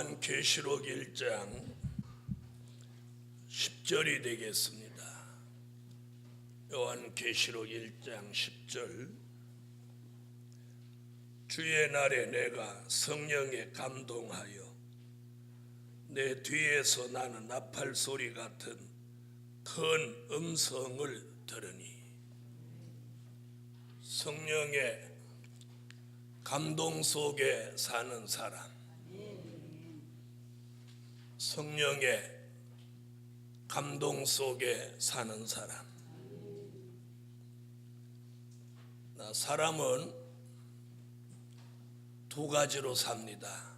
요한계시록 1장 10절이 되겠습니다. 요한계시록 1장 10절. 주의 날에 내가 성령에 감동하여 내 뒤에서 나는 나팔 소리 같은 큰 음성을 들으니. 성령의 감동 속에 사는 사람, 성령의 감동 속에 사는 사람. 사람은 두 가지로 삽니다.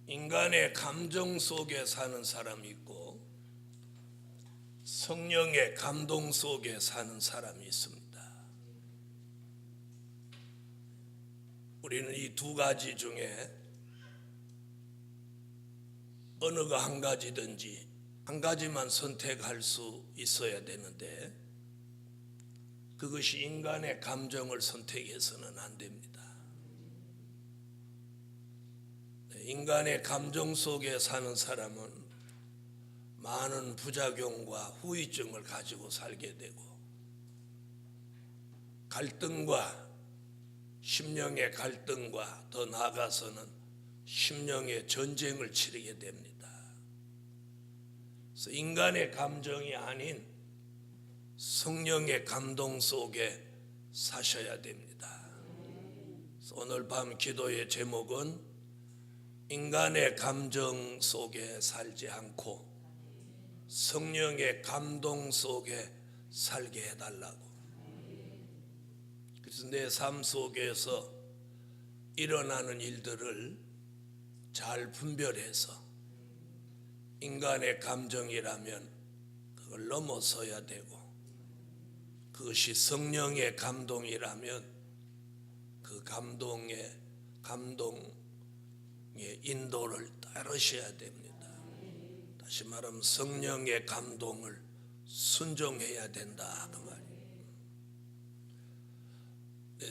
인간의 감정 속에 사는 사람이 있고 성령의 감동 속에 사는 사람이 있습니다. 우리는 이 두 가지 중에 어느 한 가지든지 한 가지만 선택할 수 있어야 되는데 그것이 인간의 감정을 선택해서는 안 됩니다. 인간의 감정 속에 사는 사람은 많은 부작용과 후유증을 가지고 살게 되고 갈등과 심령의 갈등과 더 나아가서는 심령의 전쟁을 치르게 됩니다. 그래서 인간의 감정이 아닌 성령의 감동 속에 사셔야 됩니다. 그래서 오늘 밤 기도의 제목은 인간의 감정 속에 살지 않고 성령의 감동 속에 살게 해달라고. 그래서 내 삶 속에서 일어나는 일들을 잘 분별해서 인간의 감정이라면 그걸 넘어서야 되고 그것이 성령의 감동이라면 그 감동의 인도를 따르셔야 됩니다. 다시 말하면 성령의 감동을 순종해야 된다 그 말이에요.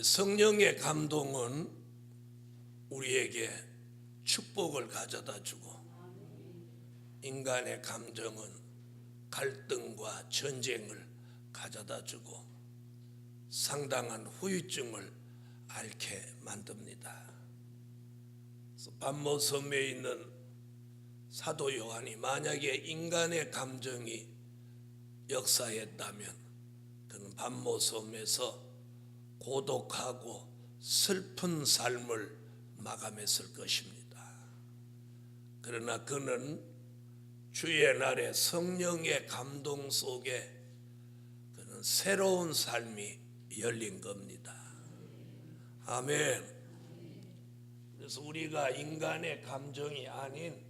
성령의 감동은 우리에게 축복을 가져다 주고 인간의 감정은 갈등과 전쟁을 가져다 주고 상당한 후유증을 앓게 만듭니다. patmos 섬에 있는 사도 요한이 만약에 인간의 감정이 역사했다면 그는 patmos 섬에서 고독하고 슬픈 삶을 마감했을 것입니다. 그러나 그는 주의 날에 성령의 감동 속에 그는 새로운 삶이 열린 겁니다. 아멘. 그래서 우리가 인간의 감정이 아닌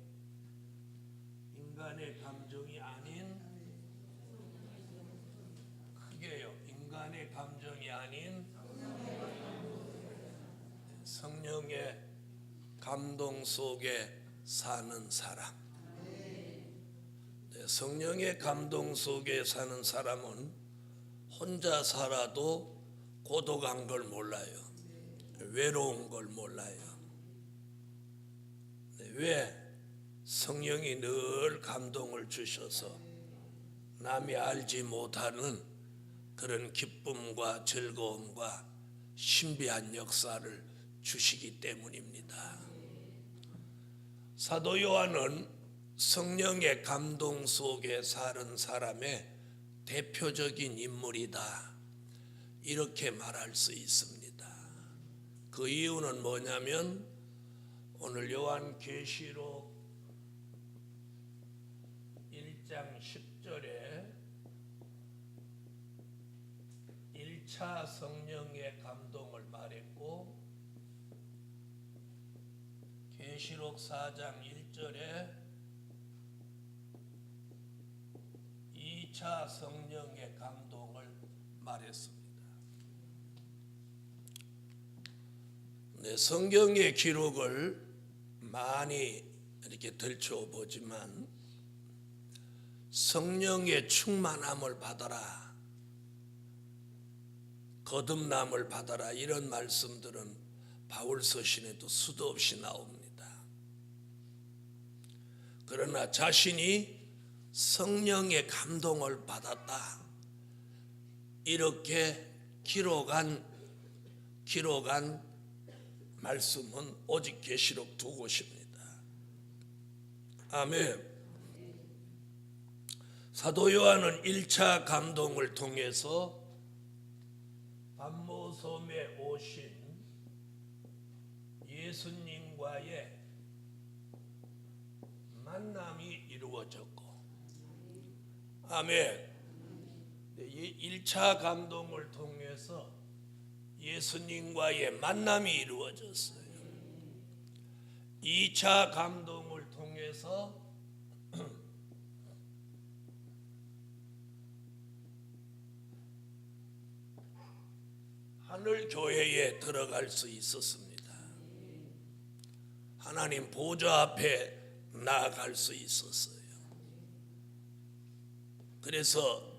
크게요. 인간의 감정이 아닌 성령의 감동 속에 사는 사람. 성령의 감동 속에 사는 사람은 혼자 살아도 고독한 걸 몰라요. 외로운 걸 몰라요. 왜? 성령이 늘 감동을 주셔서 남이 알지 못하는 그런 기쁨과 즐거움과 신비한 역사를 주시기 때문입니다. 사도 요한은 성령의 감동 속에 사는 사람의 대표적인 인물이다 이렇게 말할 수 있습니다. 그 이유는 뭐냐면 오늘 요한계시록 1장 10절에 1차 성령의 감동을 말했고 계시록 4장 1절에 2차 성령의 감동을 말했습니다. 성경의 기록을 많이 이렇게 들춰보지만 성령의 충만함을 받아라, 거듭남을 받아라, 이런 말씀들은 바울 서신에도 수도 없이 나옵니다. 그러나 자신이 성령의 감동을 받았다, 이렇게 기록한 말씀은 오직 계시록 두 곳입니다. 아멘. 사도 요한은 1차 감동을 통해서 반모섬에 오신 예수님과의 만남이 이루어졌고, 아멘. 1차 감동을 통해서 예수님과의 만남이 이루어졌어요. 2차 감동을 통해서 하늘 교회에 들어갈 수 있었습니다. 하나님 보좌 앞에 나아갈 수 있었어요. 그래서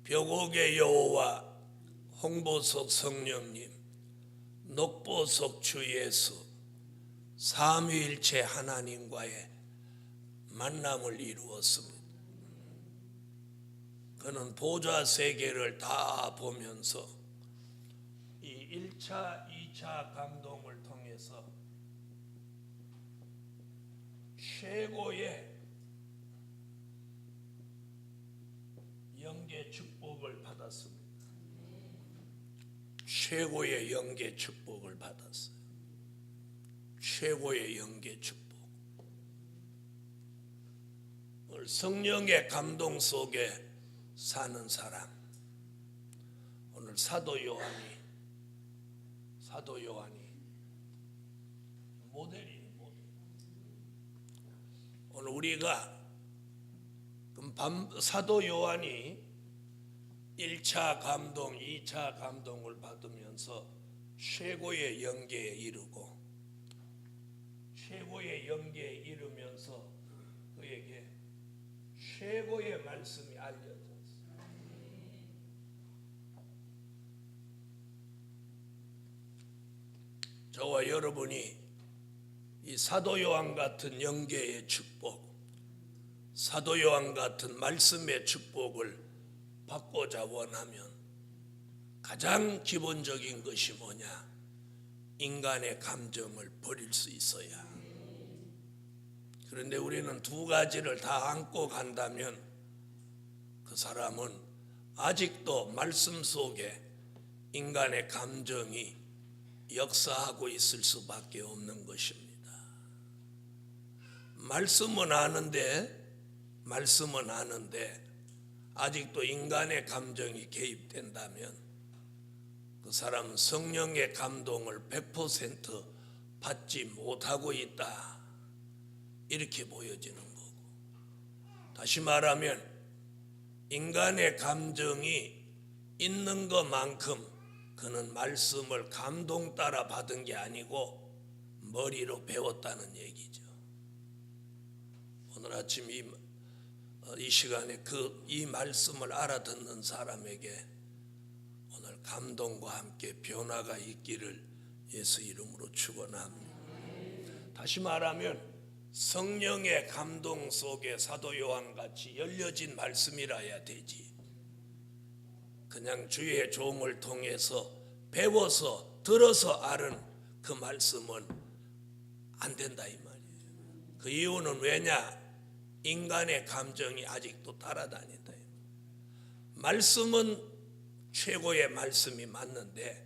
벽옥의 여호와, 홍보석 성령님, 녹보석 주 예수, 삼위일체 하나님과의 만남을 이루었습니다. 그는 보좌 세계를 다 보면서 이 1차, 2차 감동을 통해서 최고의 영계 축복을 받았습니다. 최고의 영계 축복을 받았어요. 최고의 영계 축복. 오늘 성령의 감동 속에 사는 사람, 오늘 사도 요한이 모델이에요. 오늘 우리가 사도 요한이 1차 감동, 2차 감동을 받으면서 최고의 영계에 이르고, 최고의 영계에 이르면서 그에게 최고의 말씀이 알려졌어요. 저와 여러분이 이 사도 요한 같은 영계의 축복, 사도 요한 같은 말씀의 축복을 받고자 원하면 가장 기본적인 것이 뭐냐? 인간의 감정을 버릴 수 있어야. 그런데 우리는 두 가지를 다 안고 간다면 그 사람은 아직도 말씀 속에 인간의 감정이 역사하고 있을 수밖에 없는 것입니다. 말씀은 아는데 아직도 인간의 감정이 개입된다면 그 사람은 성령의 감동을 100% 받지 못하고 있다, 이렇게 보여지는 거고, 다시 말하면 인간의 감정이 있는 것만큼 그는 말씀을 감동 따라 받은 게 아니고 머리로 배웠다는 얘기죠. 오늘 아침 이 시간에 이 말씀을 알아듣는 사람에게 오늘 감동과 함께 변화가 있기를 예수 이름으로 축원합니다. 다시 말하면 성령의 감동 속에 사도 요한같이 열려진 말씀이라야 되지, 그냥 주의 종을 통해서 배워서 들어서 아는 그 말씀은 안 된다 이 말이에요. 그 이유는 왜냐? 인간의 감정이 아직도 따라다닌다. 말씀은 최고의 말씀이 맞는데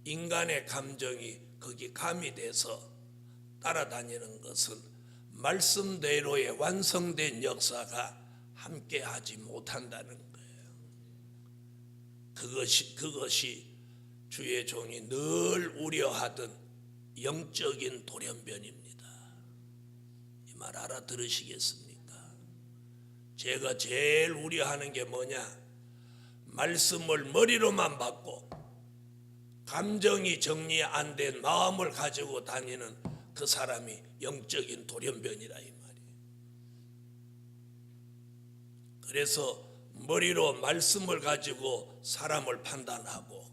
인간의 감정이 거기 가미돼서 따라다니는 것은 말씀대로의 완성된 역사가 함께하지 못한다는 거예요. 그것이 주의 종이 늘 우려하던 영적인 돌연변입니다. 이 말 알아들으시겠습니까? 제가 제일 우려하는 게 뭐냐? 말씀을 머리로만 받고 감정이 정리 안 된 마음을 가지고 다니는 그 사람이 영적인 돌연변이라 이 말이에요. 그래서 머리로 말씀을 가지고 사람을 판단하고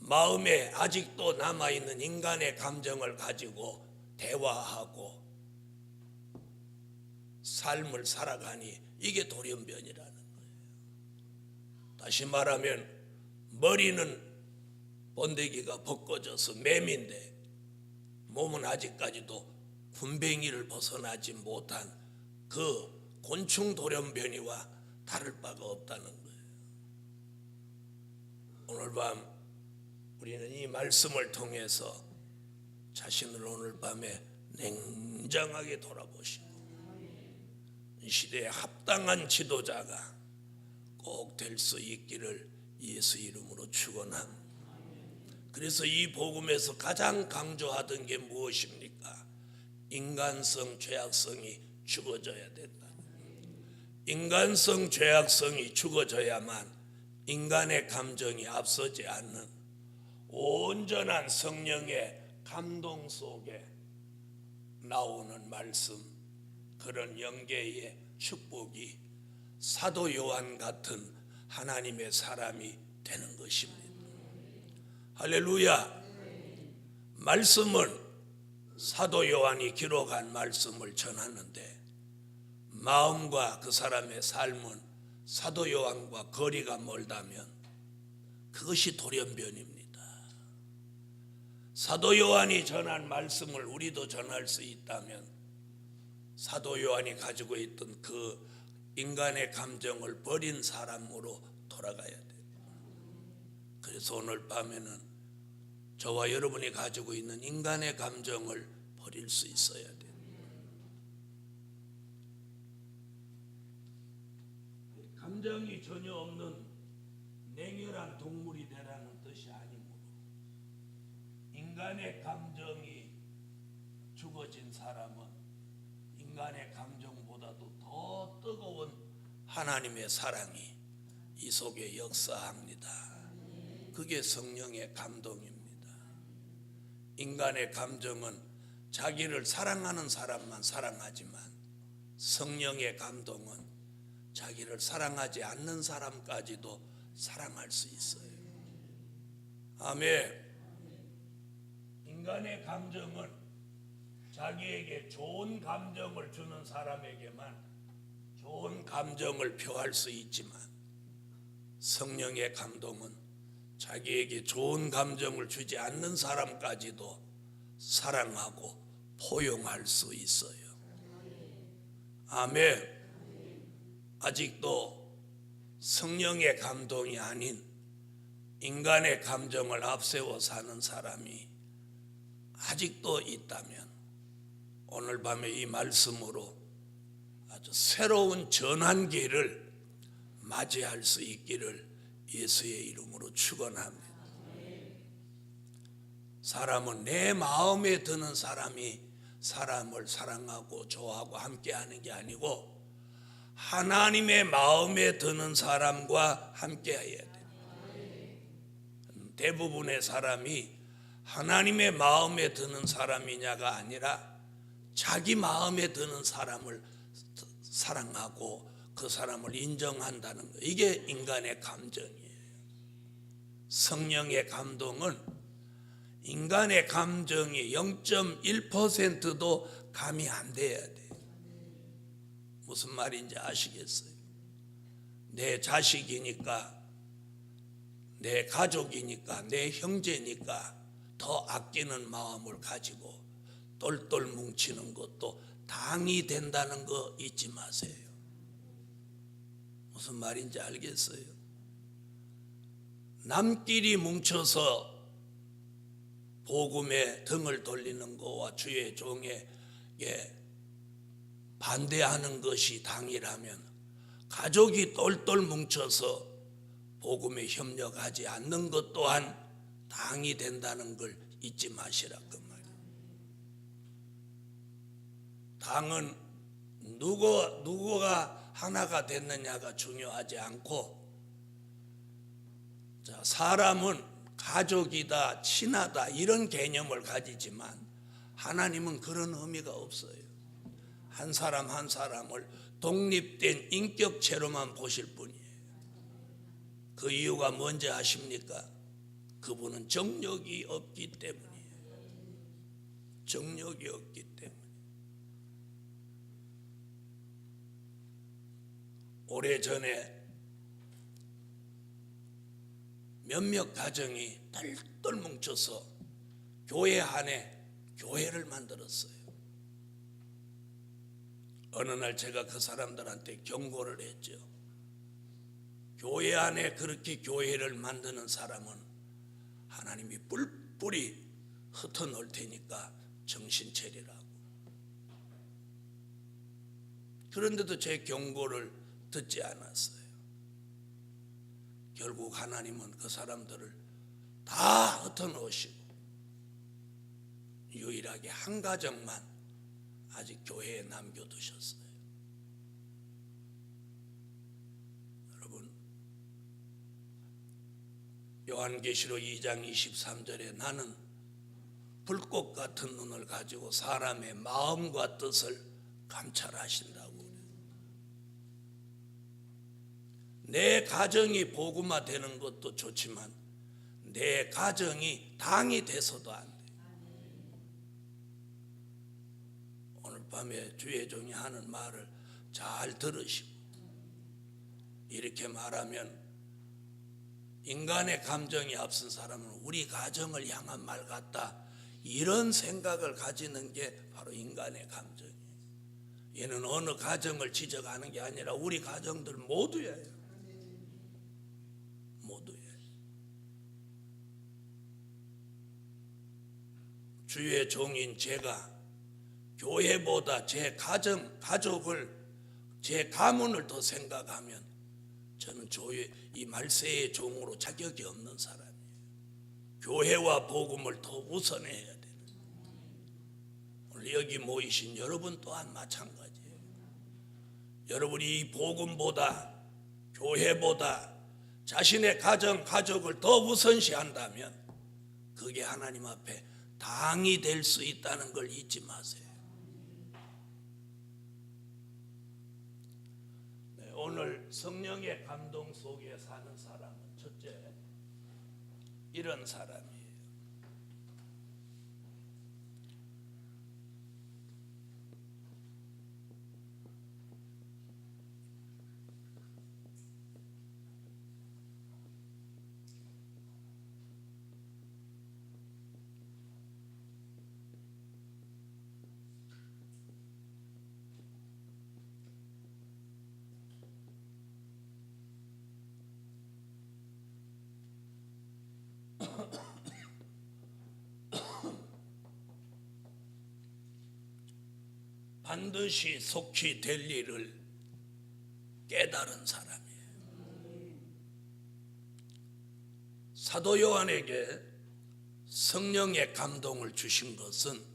마음에 아직도 남아있는 인간의 감정을 가지고 대화하고 삶을 살아가니 이게 돌연변이라는 거예요. 다시 말하면 머리는 번데기가 벗겨져서 매미인데 몸은 아직까지도 군뱅이를 벗어나지 못한 그 곤충 돌연변이와 다를 바가 없다는 거예요. 오늘 밤 우리는 이 말씀을 통해서 자신을 오늘 밤에 냉정하게 돌아보시고 이 시대에 합당한 지도자가 꼭 될 수 있기를 예수 이름으로 축원합니다. 그래서 이 복음에서 가장 강조하던 게 무엇입니까? 인간성, 죄악성이 죽어져야 된다. 인간성, 죄악성이 죽어져야만 인간의 감정이 앞서지 않는 온전한 성령의 감동 속에 나오는 말씀, 그런 영계의 축복이 사도 요한 같은 하나님의 사람이 되는 것입니다. 할렐루야. 말씀은 사도 요한이 기록한 말씀을 전하는데 마음과 그 사람의 삶은 사도 요한과 거리가 멀다면 그것이 돌연변입니다. 사도 요한이 전한 말씀을 우리도 전할 수 있다면 사도 요한이 가지고 있던 그 인간의 감정을 버린 사람으로 돌아가야 돼요. 그래서 오늘 밤에는 저와 여러분이 가지고 있는 인간의 감정을 버릴 수 있어야 돼요. 감정이 전혀 없는 냉혈한 동물이 되라는 뜻이 아니므로 인간의 감정이 죽어진 사람은 인간의 감정보다도 더 뜨거운 하나님의 사랑이 이 속에 역사합니다. 그게 성령의 감동입니다. 인간의 감정은 자기를 사랑하는 사람만 사랑하지만 성령의 감동은 자기를 사랑하지 않는 사람까지도 사랑할 수 있어요. 아멘. 인간의 감정은 자기에게 좋은 감정을 주는 사람에게만 좋은 감정을 표할 수 있지만 성령의 감동은 자기에게 좋은 감정을 주지 않는 사람까지도 사랑하고 포용할 수 있어요. 아멘. 아직도 성령의 감동이 아닌 인간의 감정을 앞세워 사는 사람이 아직도 있다면 오늘 밤에 이 말씀으로 아주 새로운 전환기를 맞이할 수 있기를 예수의 이름으로 축원합니다. 사람은 내 마음에 드는 사람이 사람을 사랑하고 좋아하고 함께하는 게 아니고 하나님의 마음에 드는 사람과 함께해야 돼요. 대부분의 사람이 하나님의 마음에 드는 사람이냐가 아니라 자기 마음에 드는 사람을 사랑하고 그 사람을 인정한다는 거. 이게 인간의 감정이에요. 성령의 감동은 인간의 감정이 0.1%도 감이 안 돼야 돼요. 무슨 말인지 아시겠어요? 내 자식이니까, 내 가족이니까, 내 형제니까 더 아끼는 마음을 가지고 똘똘 뭉치는 것도 당이 된다는 거 잊지 마세요. 무슨 말인지 알겠어요? 남끼리 뭉쳐서 복음에 등을 돌리는 것과 주의 종에게 반대하는 것이 당이라면 가족이 똘똘 뭉쳐서 복음에 협력하지 않는 것 또한 당이 된다는 걸 잊지 마시라 그 말이에요. 당은 누구가 하나가 됐느냐가 중요하지 않고, 사람은 가족이다, 친하다 이런 개념을 가지지만 하나님은 그런 의미가 없어요. 한 사람 한 사람을 독립된 인격체로만 보실 뿐이에요. 그 이유가 뭔지 아십니까? 그분은 정욕이 없기 때문이에요. 정욕이 없기 때문에. 오래전에 몇몇 가정이 똘똘 뭉쳐서 교회 안에 교회를 만들었어요. 어느 날 제가 그 사람들한테 경고를 했죠. 교회 안에 그렇게 교회를 만드는 사람은 하나님이 뿔뿔이 흩어놓을 테니까 정신 차리라고. 그런데도 제 경고를 듣지 않았어요. 결국 하나님은 그 사람들을 다 흩어놓으시고 유일하게 한 가정만 아직 교회에 남겨두셨어요. 여러분, 요한계시록 2장 23절에 나는 불꽃 같은 눈을 가지고 사람의 마음과 뜻을 감찰하신다고 그래요. 내 가정이 복음화 되는 것도 좋지만 내 가정이 당이 돼서도 안 돼. 오늘 밤에 주의 종이 하는 말을 잘 들으시고, 이렇게 말하면 인간의 감정이 앞선 사람은 우리 가정을 향한 말 같다, 이런 생각을 가지는 게 바로 인간의 감정이에요. 얘는 어느 가정을 지적하는 게 아니라 우리 가정들 모두예요. 모두예요. 주의 종인 제가 교회보다 제 가족을, 제 가문을 더 생각하면 저는 이 말세의 종으로 자격이 없는 사람이에요. 교회와 복음을 더 우선해야 돼요. 오늘 여기 모이신 여러분 또한 마찬가지예요. 여러분이 이 복음보다, 교회보다 자신의 가족을 더 우선시한다면 그게 하나님 앞에 당이 될 수 있다는 걸 잊지 마세요. 오늘 성령의 감동 속에 사는 사람은 첫째, 이런 사람이에요. 반드시 속히 될 일을 깨달은 사람이에요. 사도 요한에게 성령의 감동을 주신 것은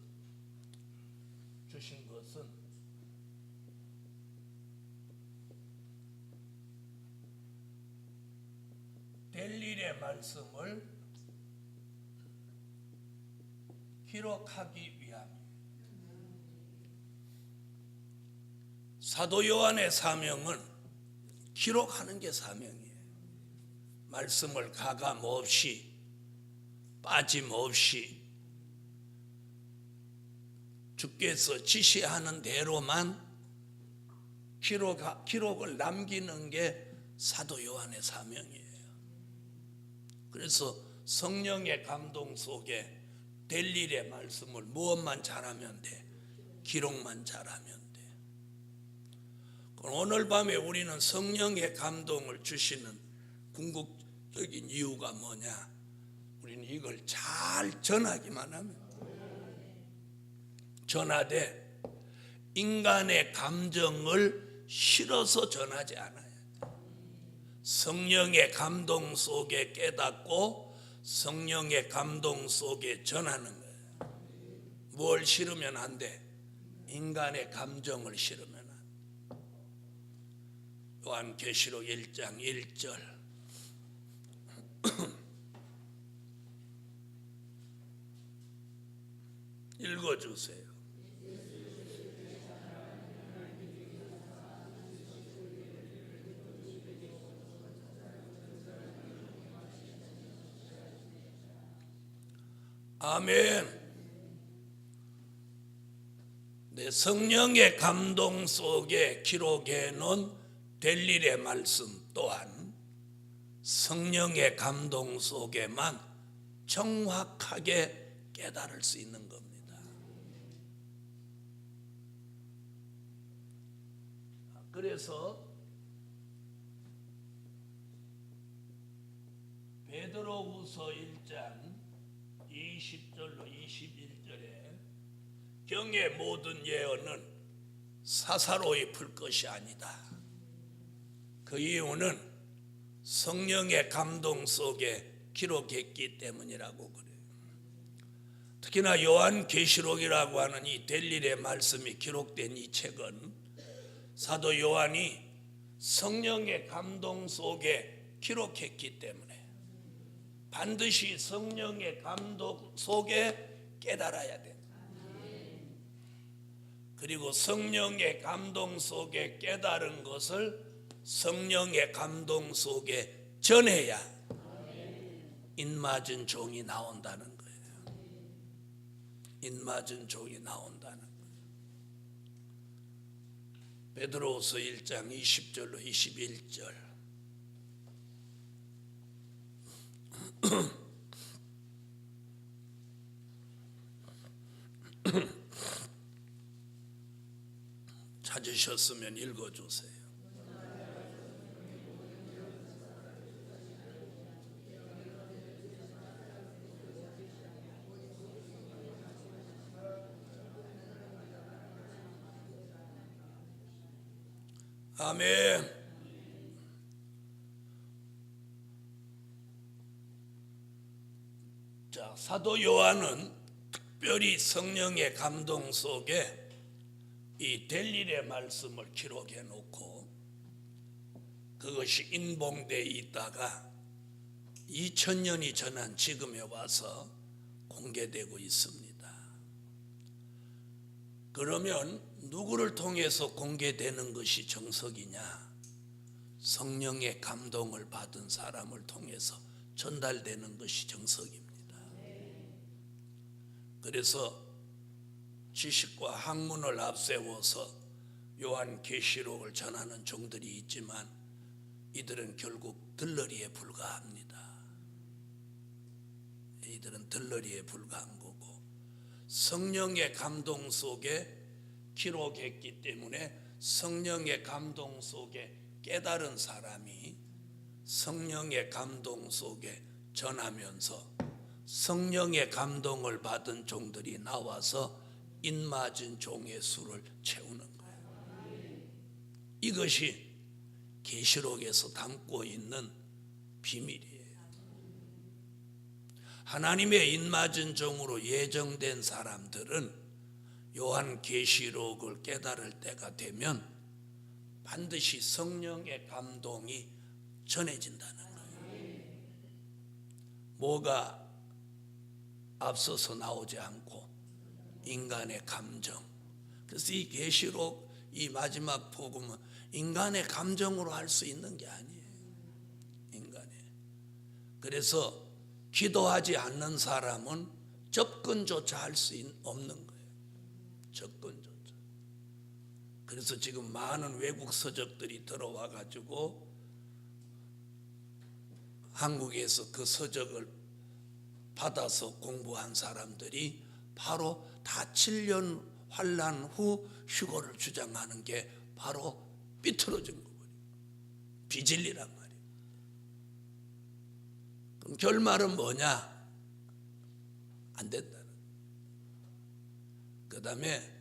될 일의 말씀을 기록하기 위함이에요. 사도 요한의 사명은 기록하는 게 사명이에요. 말씀을 가감 없이, 빠짐없이 주께서 지시하는 대로만 기록을 남기는 게 사도 요한의 사명이에요. 그래서 성령의 감동 속에 될 일의 말씀을 무엇만 잘하면 돼? 기록만 잘하면 돼. 오늘 밤에 우리는 성령의 감동을 주시는 궁극적인 이유가 뭐냐? 우리는 이걸 잘 전하기만 하면, 전하되 인간의 감정을 실어서 전하지 않아요. 성령의 감동 속에 깨닫고 성령의 감동 속에 전하는 거예요. 뭘 실으면 안 돼? 인간의 감정을 실으면 안 돼. 요한계시록 1장 1절 읽어주세요. 아멘. 네, 성령의 감동 속에 기록해 놓은 될 일의 말씀 또한 성령의 감동 속에만 정확하게 깨달을 수 있는 겁니다. 그래서 베드로후서 1장 20절로 21절에 경의 모든 예언은 사사로이 풀 것이 아니다. 그 이유는 성령의 감동 속에 기록했기 때문이라고 그래요. 특히나 요한계시록이라고 하는 이 될 일의 말씀이 기록된 이 책은 사도 요한이 성령의 감동 속에 기록했기 때문에 반드시 성령의 감동 속에 깨달아야 된다. 그리고 성령의 감동 속에 깨달은 것을 성령의 감동 속에 전해야 인맞은 종이 나온다는 거예요. 인맞은 종이 나온다는 거예요. 베드로후서 1장 20절로 21절 찾으셨으면 읽어주세요. 아멘. 자, 사도 요한은 특별히 성령의 감동 속에 이 될 일의 말씀을 기록해 놓고 그것이 인봉되어 있다가 2000년이 지난 지금에 와서 공개되고 있습니다. 그러면 누구를 통해서 공개되는 것이 정석이냐? 성령의 감동을 받은 사람을 통해서 전달되는 것이 정석입니다. 그래서 지식과 학문을 앞세워서 요한계시록을 전하는 종들이 있지만 이들은 결국 들러리에 불과합니다. 이들은 들러리에 불과한 거고 성령의 감동 속에 기록했기 때문에 성령의 감동 속에 깨달은 사람이 성령의 감동 속에 전하면서 성령의 감동을 받은 종들이 나와서 인맞은 종의 수를 채우는 거예요. 이것이 계시록에서 담고 있는 비밀이에요. 하나님의 인맞은 종으로 예정된 사람들은 요한계시록을 깨달을 때가 되면 반드시 성령의 감동이 전해진다는 거예요. 뭐가 앞서서 나오지 않고 인간의 감정. 그래서 이 계시록 이 마지막 복음은 인간의 감정으로 할 수 있는 게 아니에요. 인간의. 그래서 기도하지 않는 사람은 접근조차 할 수 없는 거예요. 접근조차. 그래서 지금 많은 외국 서적들이 들어와 가지고 한국에서 그 서적을 받아서 공부한 사람들이 바로 다 7년 환난 후 휴거를 주장하는 게 바로 삐뚤어진 거거든요. 비진리란 말이에요. 그럼 결말은 뭐냐? 안 된다는. 그 다음에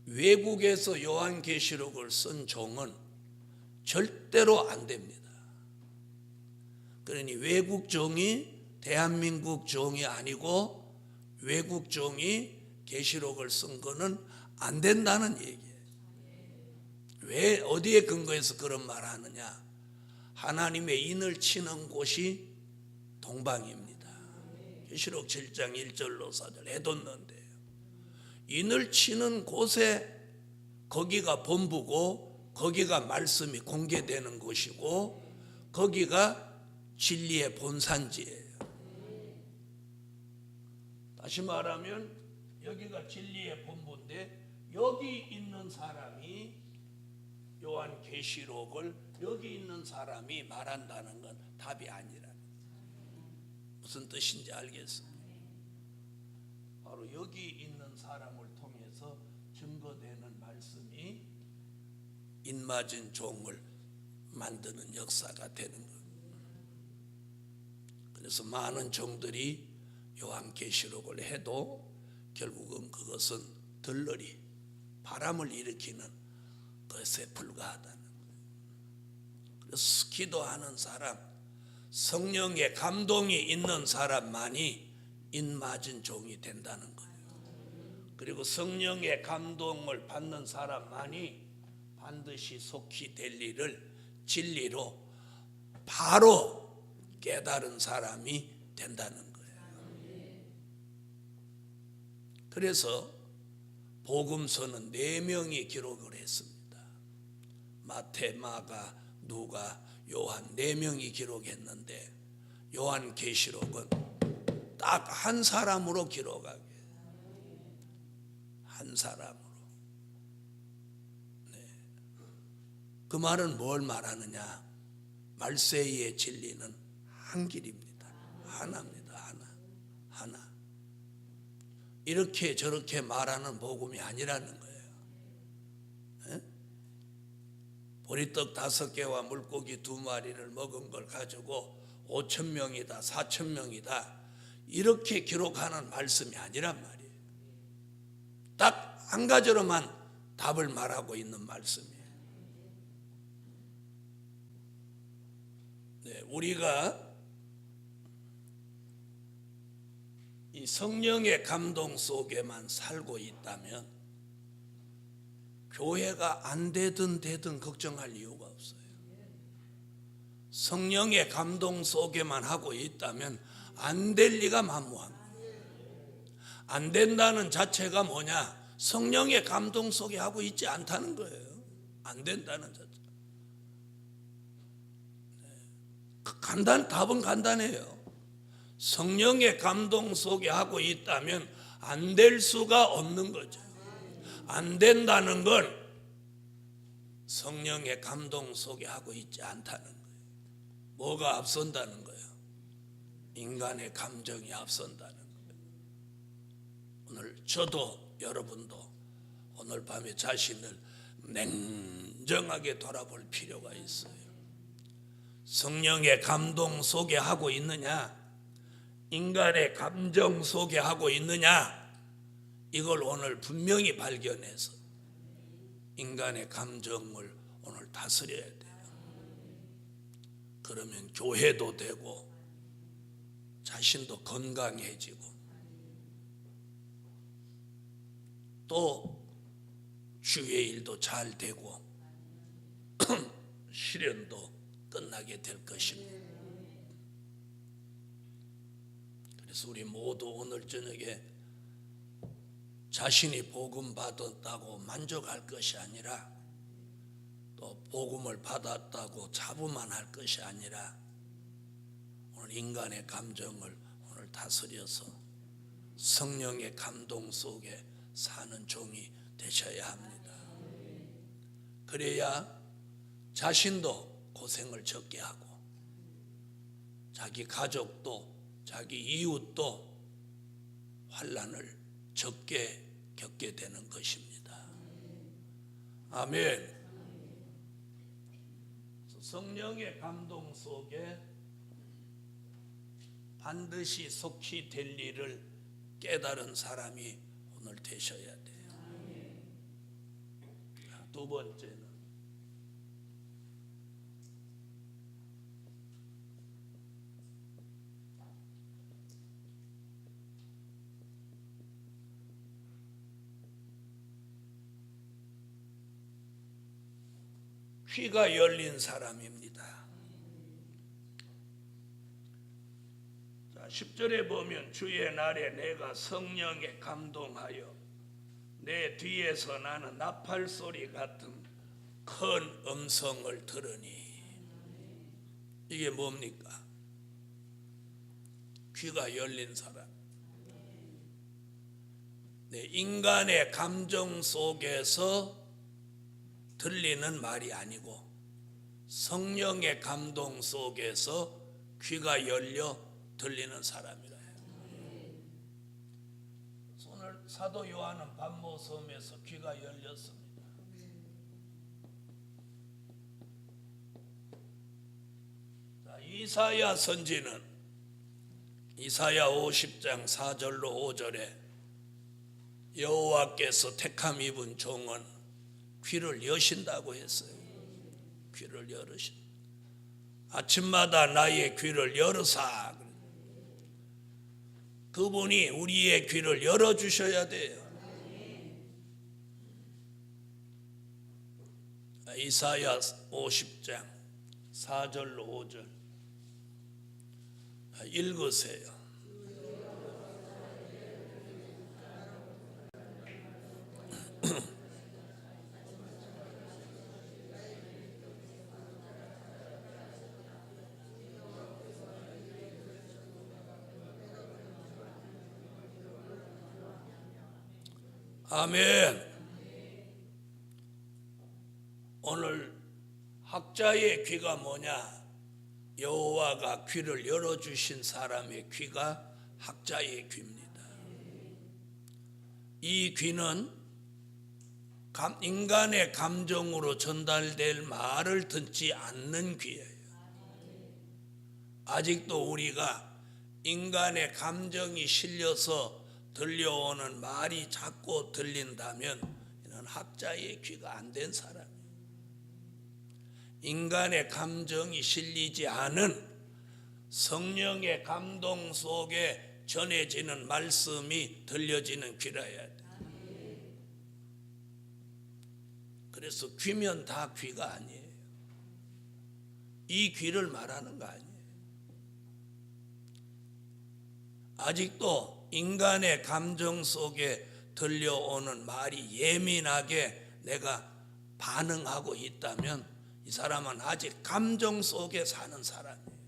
외국에서 요한계시록을 쓴 종은 절대로 안 됩니다. 그러니 외국 종이 대한민국 종이 아니고 외국 종이 계시록을 쓴 거는 안 된다는 얘기예요. 왜 어디에 근거해서 그런 말을 하느냐? 하나님의 인을 치는 곳이 동방입니다. 계시록 7장 1절로 4절 해뒀는데, 인을 치는 곳에 거기가 본부고 거기가 말씀이 공개되는 곳이고 거기가 진리의 본산지예요. 다시 말하면 여기가 진리의 본부인데, 여기 있는 사람이 요한계시록을 여기 있는 사람이 말한다는 건 답이 아니라, 무슨 뜻인지 알겠습니다. 바로 여기 있는 사람을 통해서 증거되는 말씀이 인맞은 종을 만드는 역사가 되는 거예요. 그래서 많은 종들이 요한계시록을 해도 결국은 그것은 들러리, 바람을 일으키는 것에 불과하다는 거예요. 그래서 기도하는 사람, 성령의 감동이 있는 사람만이 인맞은 종이 된다는 거예요. 그리고 성령의 감동을 받는 사람만이 반드시 속히 될 일을 진리로 바로 깨달은 사람이 된다는 거예요. 그래서 복음서는 4명이 기록을 했습니다. 마태, 마가, 누가, 요한 4명이 기록했는데, 요한계시록은 딱 한 사람으로 기록하게, 한 사람으로. 네. 그 말은 뭘 말하느냐? 말세이의 진리는 한 길입니다. 하나입니다. 하나. 이렇게 저렇게 말하는 복음이 아니라는 거예요. 네? 보리떡 5개와 물고기 2마리를 먹은 걸 가지고 5,000명이다, 4,000명이다, 이렇게 기록하는 말씀이 아니란 말이에요. 딱 한 가지로만 답을 말하고 있는 말씀이에요. 네, 우리가 이 성령의 감동 속에만 살고 있다면 교회가 안 되든 걱정할 이유가 없어요. 성령의 감동 속에만 하고 있다면 안 될 리가 만무합니다. 안 된다는 자체가 뭐냐? 성령의 감동 속에 하고 있지 않다는 거예요. 안 된다는 자체. 답은 간단해요. 성령의 감동 속에 하고 있다면 안 될 수가 없는 거죠. 안 된다는 건 성령의 감동 속에 하고 있지 않다는 거예요. 뭐가 앞선다는 거예요? 인간의 감정이 앞선다는 거예요. 오늘 저도 여러분도 오늘 밤에 자신을 냉정하게 돌아볼 필요가 있어요. 성령의 감동 속에 하고 있느냐, 인간의 감정 속에 하고 있느냐, 이걸 오늘 분명히 발견해서 인간의 감정을 오늘 다스려야 돼요. 그러면 교회도 되고 자신도 건강해지고 또 주의 일도 잘 되고 시련도 끝나게 될 것입니다. 그래서 우리 모두 오늘 저녁에 자신이 복음 받았다고 만족할 것이 아니라, 또 복음을 받았다고 자부만 것이 아니라 오늘 인간의 감정을 오늘 다스려서 성령의 감동 속에 사는 종이 되셔야 합니다. 그래야 자신도 고생을 적게 하고 자기 가족도 자기 이웃도 환난을 적게 겪게 되는 것입니다. 아멘. 성령의 감동 속에 반드시 속히 될 일을 깨달은 사람이 오늘 되셔야 돼요. 두 번째는 귀가 열린 사람입니다. 자, 10절에 보면 주의 날에 내가 성령에 감동하여 내 뒤에서 나는 나팔 소리 같은 큰 음성을 들으니. 이게 뭡니까? 귀가 열린 사람. 네, 인간의 감정 속에서 들리는 말이 아니고 성령의 감동 속에서 귀가 열려 들리는 사람이라. 오늘 사도 요한은 반모섬에서 귀가 열렸습니다. 자, 이사야 선지는 이사야 50장 4절로 5절에 여호와께서 택함 입은 종은 귀를 여신다고 했어요. 귀를 열으신. 아침마다 나의 귀를 열으사. 그분이 우리의 귀를 열어주셔야 돼요. 이사야 50장 4절로 5절 읽으세요. 아멘. 오늘 학자의 귀가 뭐냐? 여호와가 귀를 열어주신 사람의 귀가 학자의 귀입니다. 이 귀는 인간의 감정으로 전달될 말을 듣지 않는 귀예요. 아직도 우리가 인간의 감정이 실려서 들려오는 말이 자꾸 들린다면 이는 학자의 귀가 안 된 사람이에요. 인간의 감정이 실리지 않은 성령의 감동 속에 전해지는 말씀이 들려지는 귀라야 돼. 그래서 귀면 다 귀가 아니에요. 이 귀를 말하는 거 아니에요. 아직도 인간의 감정 속에 들려오는 말이 예민하게 내가 반응하고 있다면 이 사람은 아직 감정 속에 사는 사람이에요.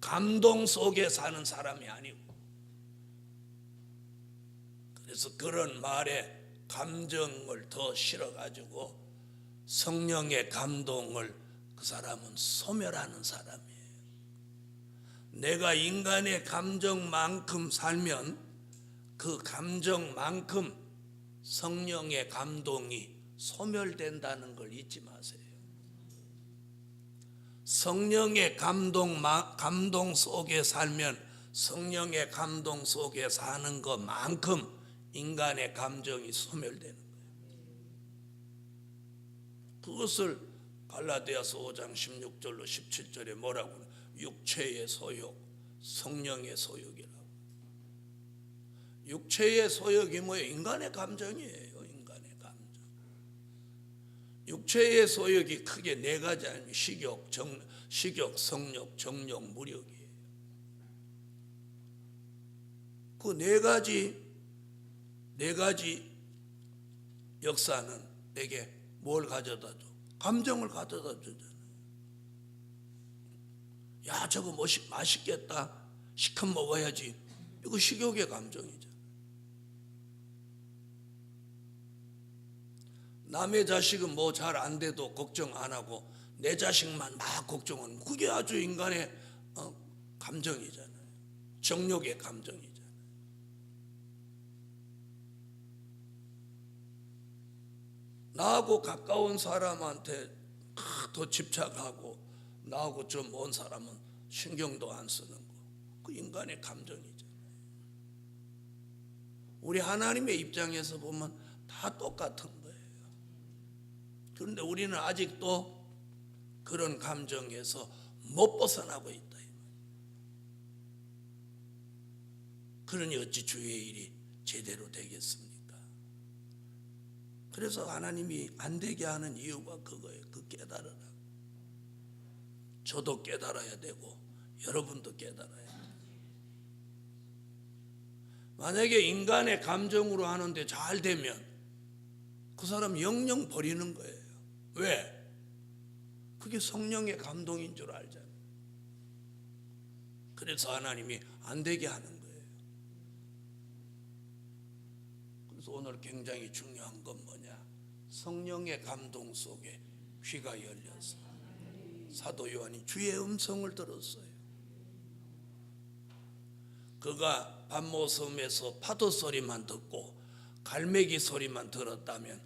감동 속에 사는 사람이 아니고. 그래서 그런 말에 감정을 더 실어가지고 성령의 감동을 그 사람은 소멸하는 사람이에요. 내가 인간의 감정만큼 살면 그 감정만큼 성령의 감동이 소멸된다는 걸 잊지 마세요. 성령의 감동 속에 살면 성령의 감동 속에 사는 것만큼 인간의 감정이 소멸되는 거예요. 그것을 갈라디아서 5장 16절로 17절에 뭐라고 해요? 육체의 소욕, 성령의 소욕이라고. 육체의 소욕이 뭐예요? 인간의 감정이에요. 인간의 감정. 육체의 소욕이 크게 네 가지 아닙니까? 식욕, 성욕, 정욕, 무력이에요. 그 네 가지 역사는 내게 뭘 가져다 줘? 감정을 가져다 주잖아요. 야, 저거 맛있겠다. 시큼 먹어야지. 이거 식욕의 감정이죠. 남의 자식은 뭐 잘 안 돼도 걱정 안 하고 내 자식만 막 걱정하는, 그게 아주 인간의 감정이잖아요. 정욕의 감정이잖아요. 나하고 가까운 사람한테 더 집착하고 나하고 좀 먼 사람은 신경도 안 쓰는 거, 그 인간의 감정이잖아요. 우리 하나님의 입장에서 보면 다 똑같은 거예요. 그런데 우리는 아직도 그런 감정에서 못 벗어나고 있다. 그러니 어찌 주의 일이 제대로 되겠습니까? 그래서 하나님이 안 되게 하는 이유가 그거예요. 그 깨달으라. 저도 깨달아야 되고 여러분도 깨달아야 돼요. 만약에 인간의 감정으로 하는데 잘 되면 그 사람 영영 버리는 거예요. 왜? 그게 성령의 감동인 줄 알잖아요. 그래서 하나님이 안 되게 하는 거예요. 그래서 오늘 굉장히 중요한 건 뭐냐? 성령의 감동 속에 귀가 열려서 사도 요한이 주의 음성을 들었어요. 그가 pat모섬에서 파도 소리만 듣고 갈매기 소리만 들었다면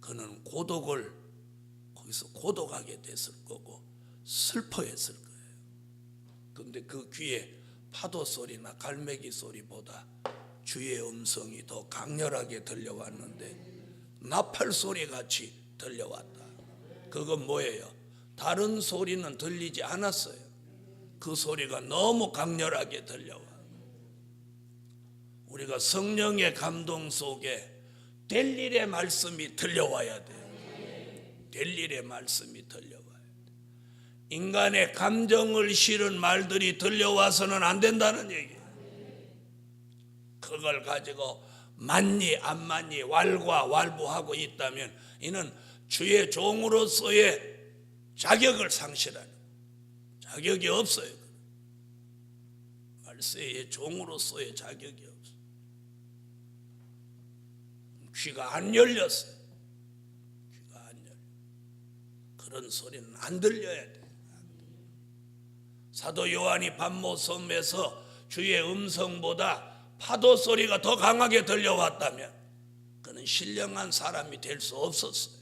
그는 거기서 고독하게 됐을 거고 슬퍼했을 거예요. 그런데 그 귀에 파도 소리나 갈매기 소리보다 주의 음성이 더 강렬하게 들려왔는데 나팔 소리 같이 들려왔다. 그건 뭐예요? 다른 소리는 들리지 않았어요. 그 소리가 너무 강렬하게 들려와. 우리가 성령의 감동 속에 될 일의 말씀이 들려와야 돼요. 될 일의 말씀이 들려와야 돼요. 인간의 감정을 실은 말들이 들려와서는 안 된다는 얘기예요. 그걸 가지고 맞니 안 맞니 왈가왈부하고 있다면 이는 주의 종으로서의 자격을 상실하는, 자격이 없어요. 말세의 종으로서의 자격이 없어요. 귀가 안 열렸어요. 귀가 안 열려. 그런 소리는 안 들려야 돼. 사도 요한이 pat모섬에서 주의 음성보다 파도 소리가 더 강하게 들려왔다면 그는 신령한 사람이 될 수 없었어요.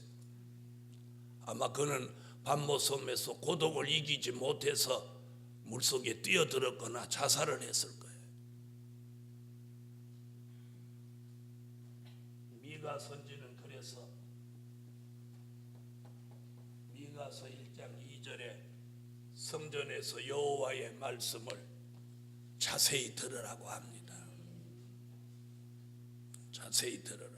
아마 그는 pat모섬에서 고독을 이기지 못해서 물속에 뛰어들었거나 자살을 했을 거예요. 미가 선지는 그래서 미가서 1장 2절에 성전에서 여호와의 말씀을 자세히 들으라고 합니다. 자세히 들으라.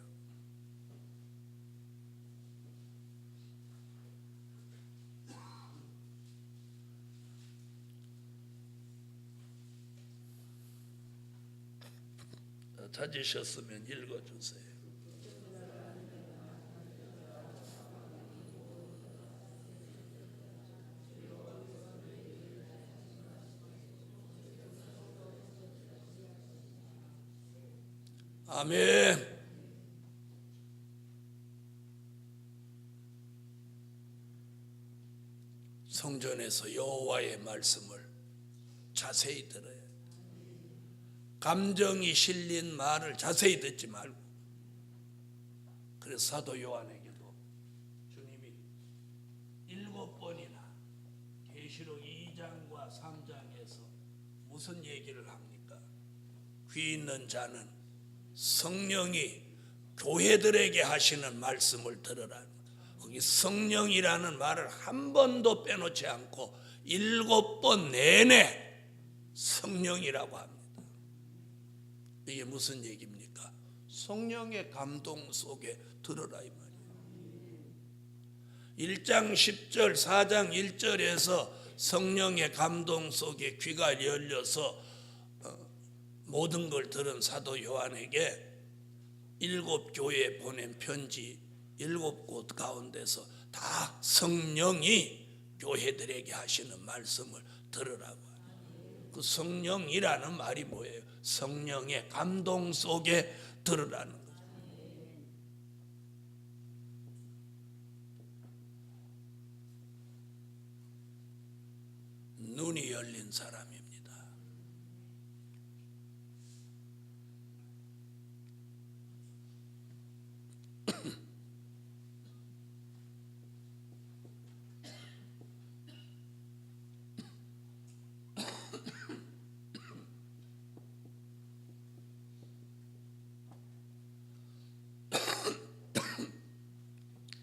찾으셨으면 읽어주세요. 아멘. 성전에서 여호와의 말씀을 자세히 들어야 돼. 감정이 실린 말을 자세히 듣지 말고. 그래서 사도 요한에게도 주님이 7번이나 계시록 2장과 3장에서 무슨 얘기를 합니까? 귀 있는 자는 성령이 교회들에게 하시는 말씀을 들으라. 거기 성령이라는 말을 한 번도 빼놓지 않고 7번 내내 성령이라고 합니다. 이게 무슨 얘기입니까? 성령의 감동 속에 들으라 이 말이에요. 1장 10절 4장 1절에서 성령의 감동 속에 귀가 열려서 모든 걸 들은 사도 요한에게 7교회에 보낸 편지 7곳 가운데서 다 성령이 교회들에게 하시는 말씀을 들으라고. 그 성령이라는 말이 뭐예요? 성령의 감동 속에 들으라는 거죠. 눈이 열린 사람입니다.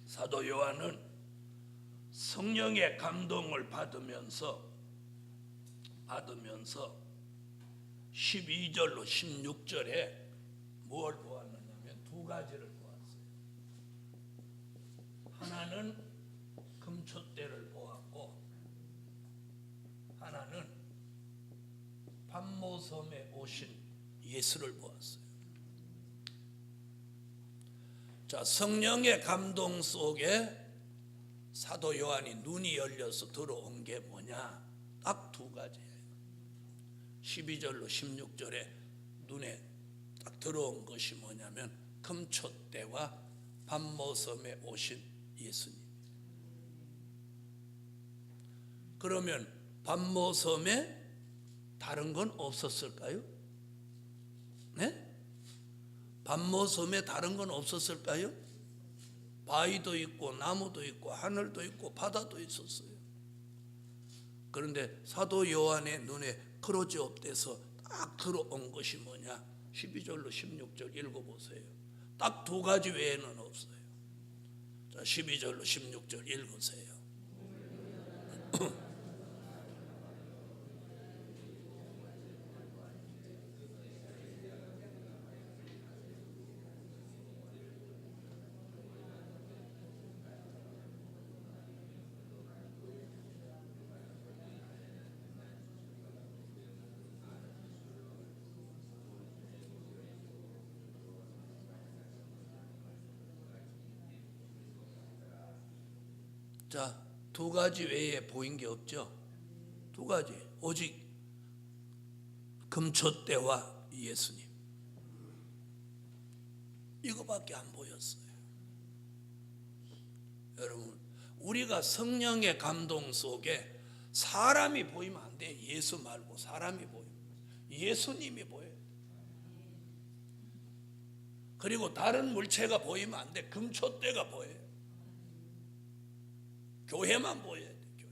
사도 요한은 성령의 감동을 받으면서 12절로 16절에 뭘 보았느냐면 두 가지를 보았어요. 하나는 금촛대를 보았고 하나는 pat모섬에 오신 예수를 보았어요. 자, 성령의 감동 속에 사도 요한이 눈이 열려서 들어온 게 뭐냐? 딱 두 가지예요. 12절로 16절에 눈에 딱 들어온 것이 뭐냐면 금초 때와 밤모섬에 오신 예수님. 그러면 밤모섬에 다른 건 없었을까요? 네? 밤모섬에 다른 건 없었을까요? 바위도 있고 나무도 있고 하늘도 있고 바다도 있었어요. 그런데 사도 요한의 눈에 크로즈업돼서 딱 들어온 것이 뭐냐? 12절로 16절 읽어보세요. 딱 두 가지 외에는 없어요. 자, 12절로 16절 읽으세요. 자, 두 가지 외에 보인 게 없죠. 두 가지, 오직 금초대와 예수님, 이거밖에 안 보였어요. 여러분, 우리가 성령의 감동 속에 사람이 보이면 안 돼. 예수 말고 사람이 보여. 예수님이 보여요. 그리고 다른 물체가 보이면 안 돼. 금초대가 보여요. 교회만 보여야 돼. 교회.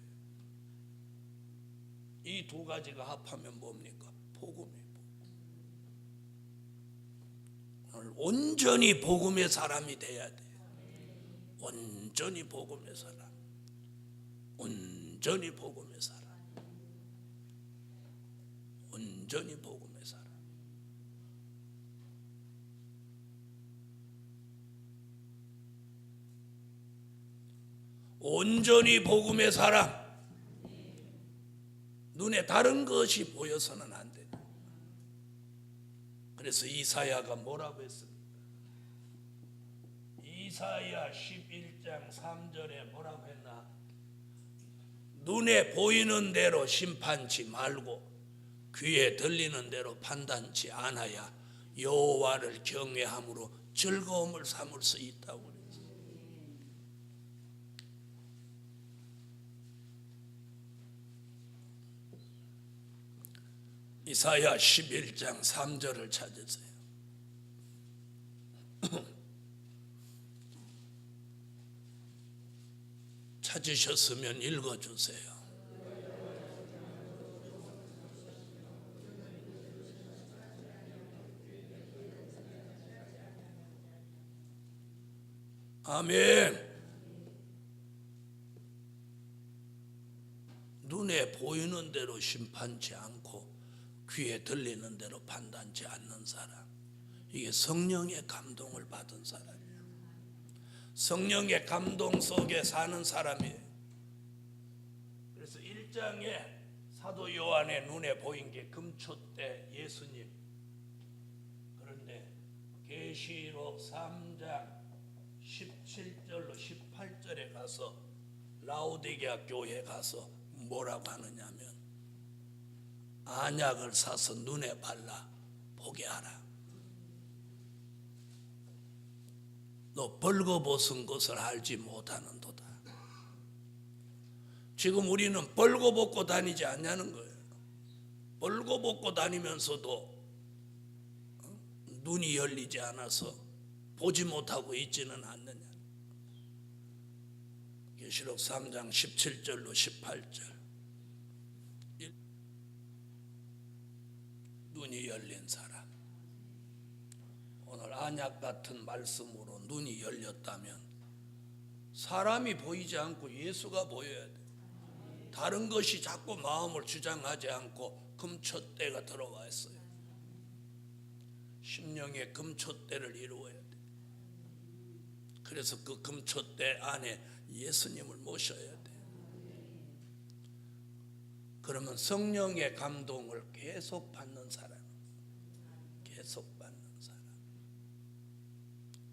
이 두 가지가 합하면 뭡니까? 복음이에요. 오늘 온전히 복음의 사람이 돼야 돼. 온전히 복음의 사람. 온전히 복음의 사람. 온전히 복음의 사람. 온전히 복음의 사람. 눈에 다른 것이 보여서는 안 된다. 그래서 이사야가 뭐라고 했습니까? 이사야 11장 3절에 뭐라고 했나? 눈에 보이는 대로 심판치 말고 귀에 들리는 대로 판단치 않아야 여호와를 경외함으로 즐거움을 삼을 수 있다고 그랬어요. 이사야 11장 3절을 찾으세요. 찾으셨으면 읽어주세요. 아멘. 눈에 보이는 대로 심판치 않고 귀에 들리는 대로 판단치 않는 사람, 이게 성령의 감동을 받은 사람이에요. 성령의 감동 속에 사는 사람이에요. 그래서 1장에 사도 요한의 눈에 보인 게 금초대 예수님. 그런데 계시록 3장 17절로 18절에 가서 라오디게아 교회에 가서 뭐라고 하느냐면 안약을 사서 눈에 발라 보게 하라. 너 벌거벗은 것을 알지 못하는도다. 지금 우리는 벌거벗고 다니지 않냐는 거예요. 벌거벗고 다니면서도 눈이 열리지 않아서 보지 못하고 있지는 않느냐. 계시록 3장 17절로 18절. 눈이 열린 사람. 오늘 안약 같은 말씀으로 눈이 열렸다면 사람이 보이지 않고 예수가 보여야 돼. 다른 것이 자꾸 마음을 주장하지 않고 금초대가 들어와 있어요. 심령의 금초대를 이루어야 돼. 그래서 그 금초대 안에 예수님을 모셔야 돼. 그러면 성령의 감동을 계속 받는 사람, 계속 받는 사람.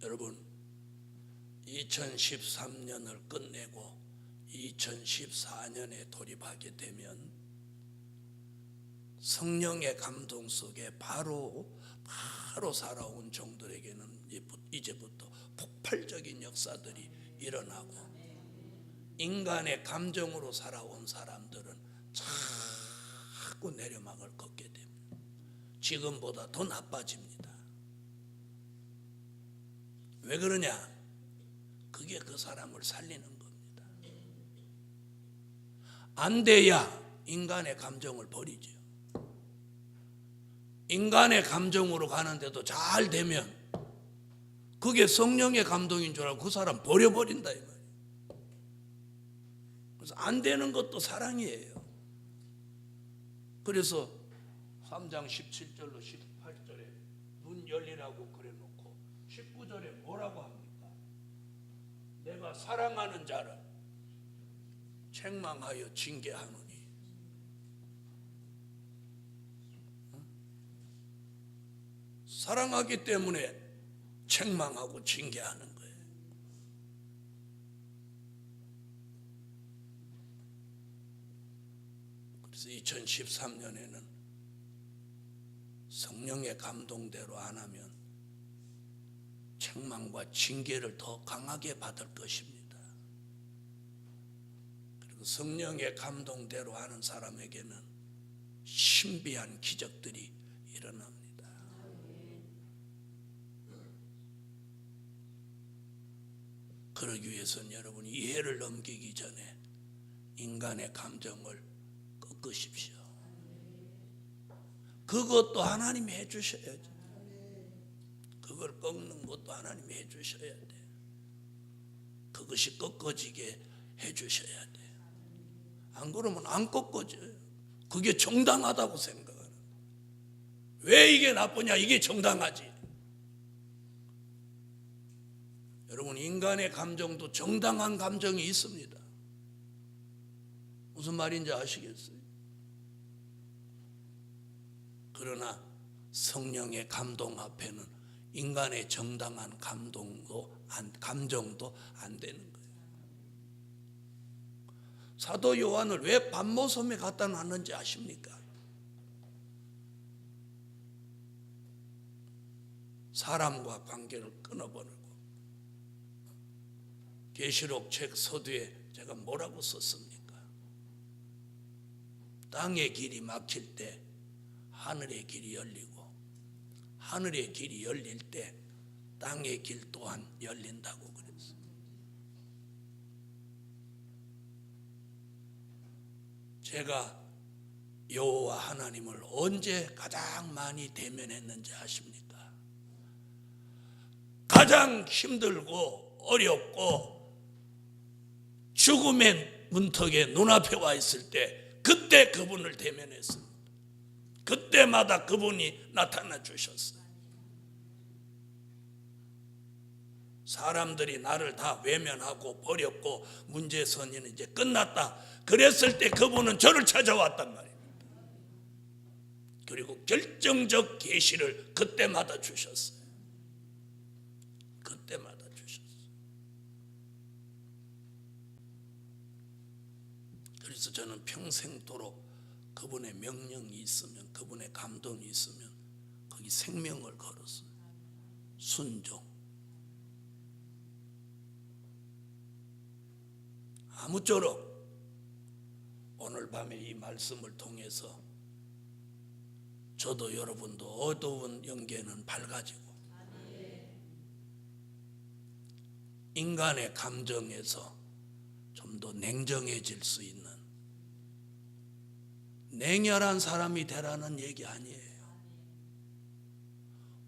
여러분, 2013년을 끝내고 2014년에 돌입하게 되면 성령의 감동 속에 바로 살아온 종들에게는 이제부터 폭발적인 역사들이 일어나고, 인간의 감정으로 살아온 사람들은 자꾸 내려막을 걷게 됩니다. 지금보다 더 나빠집니다. 왜 그러냐? 그게 그 사람을 살리는 겁니다. 안 돼야 인간의 감정을 버리죠. 인간의 감정으로 가는데도 잘 되면 그게 성령의 감동인 줄 알고 그 사람 버려버린다 이 말이에요. 그래서 안 되는 것도 사랑이에요. 그래서 3장 17절로 18절에 눈 열리라고 그래놓고 19절에 뭐라고 합니까? 내가 사랑하는 자를 책망하여 징계하노니. 사랑하기 때문에 책망하고 징계하는 거예요. 그래서 2013년에는 성령의 감동대로 안 하면 책망과 징계를 더 강하게 받을 것입니다. 그리고 성령의 감동대로 하는 사람에게는 신비한 기적들이 일어납니다. 그러기 위해서는 여러분이 이해를 넘기기 전에 인간의 감정을 꺾으십시오. 그것도 하나님이 해주셔야죠. 그걸 꺾는 것도 하나님이 해주셔야 돼요. 그것이 꺾어지게 해주셔야 돼요. 안 그러면 안 꺾어져요. 그게 정당하다고 생각하는. 왜 이게 나쁘냐? 이게 정당하지. 여러분, 인간의 감정도 정당한 감정이 있습니다. 무슨 말인지 아시겠어요? 그러나 성령의 감동 앞에는 인간의 정당한 감정도 안 되는 거예요. 사도 요한을 왜 반모섬에 갖다 놨는지 아십니까? 사람과 관계를 끊어버리고. 계시록 책 서두에 제가 뭐라고 썼습니까? 땅의 길이 막힐 때 하늘의 길이 열리고, 하늘의 길이 열릴 때 땅의 길 또한 열린다고 그랬어요. 제가 여호와 하나님을 언제 가장 많이 대면했는지 아십니까? 가장 힘들고 어렵고 죽음의 문턱에 눈앞에 와 있을 때, 그때 그분을 대면했습니다. 그때마다 그분이 나타나 주셨어요. 사람들이 나를 다 외면하고 버렸고 문제선이는 이제 끝났다 그랬을 때 그분은 저를 찾아왔단 말입니다. 그리고 결정적 계시를 그때마다 주셨어요. 그때마다 주셨어요. 그래서 저는 평생도록 그분의 명령이 있으면, 그분의 감동이 있으면 거기 생명을 걸었어요. 순종. 아무쪼록 오늘 밤에 이 말씀을 통해서 저도 여러분도 어두운 영계는 밝아지고 인간의 감정에서 좀 더 냉정해질 수 있는 냉혈한 사람이 되라는 얘기 아니에요.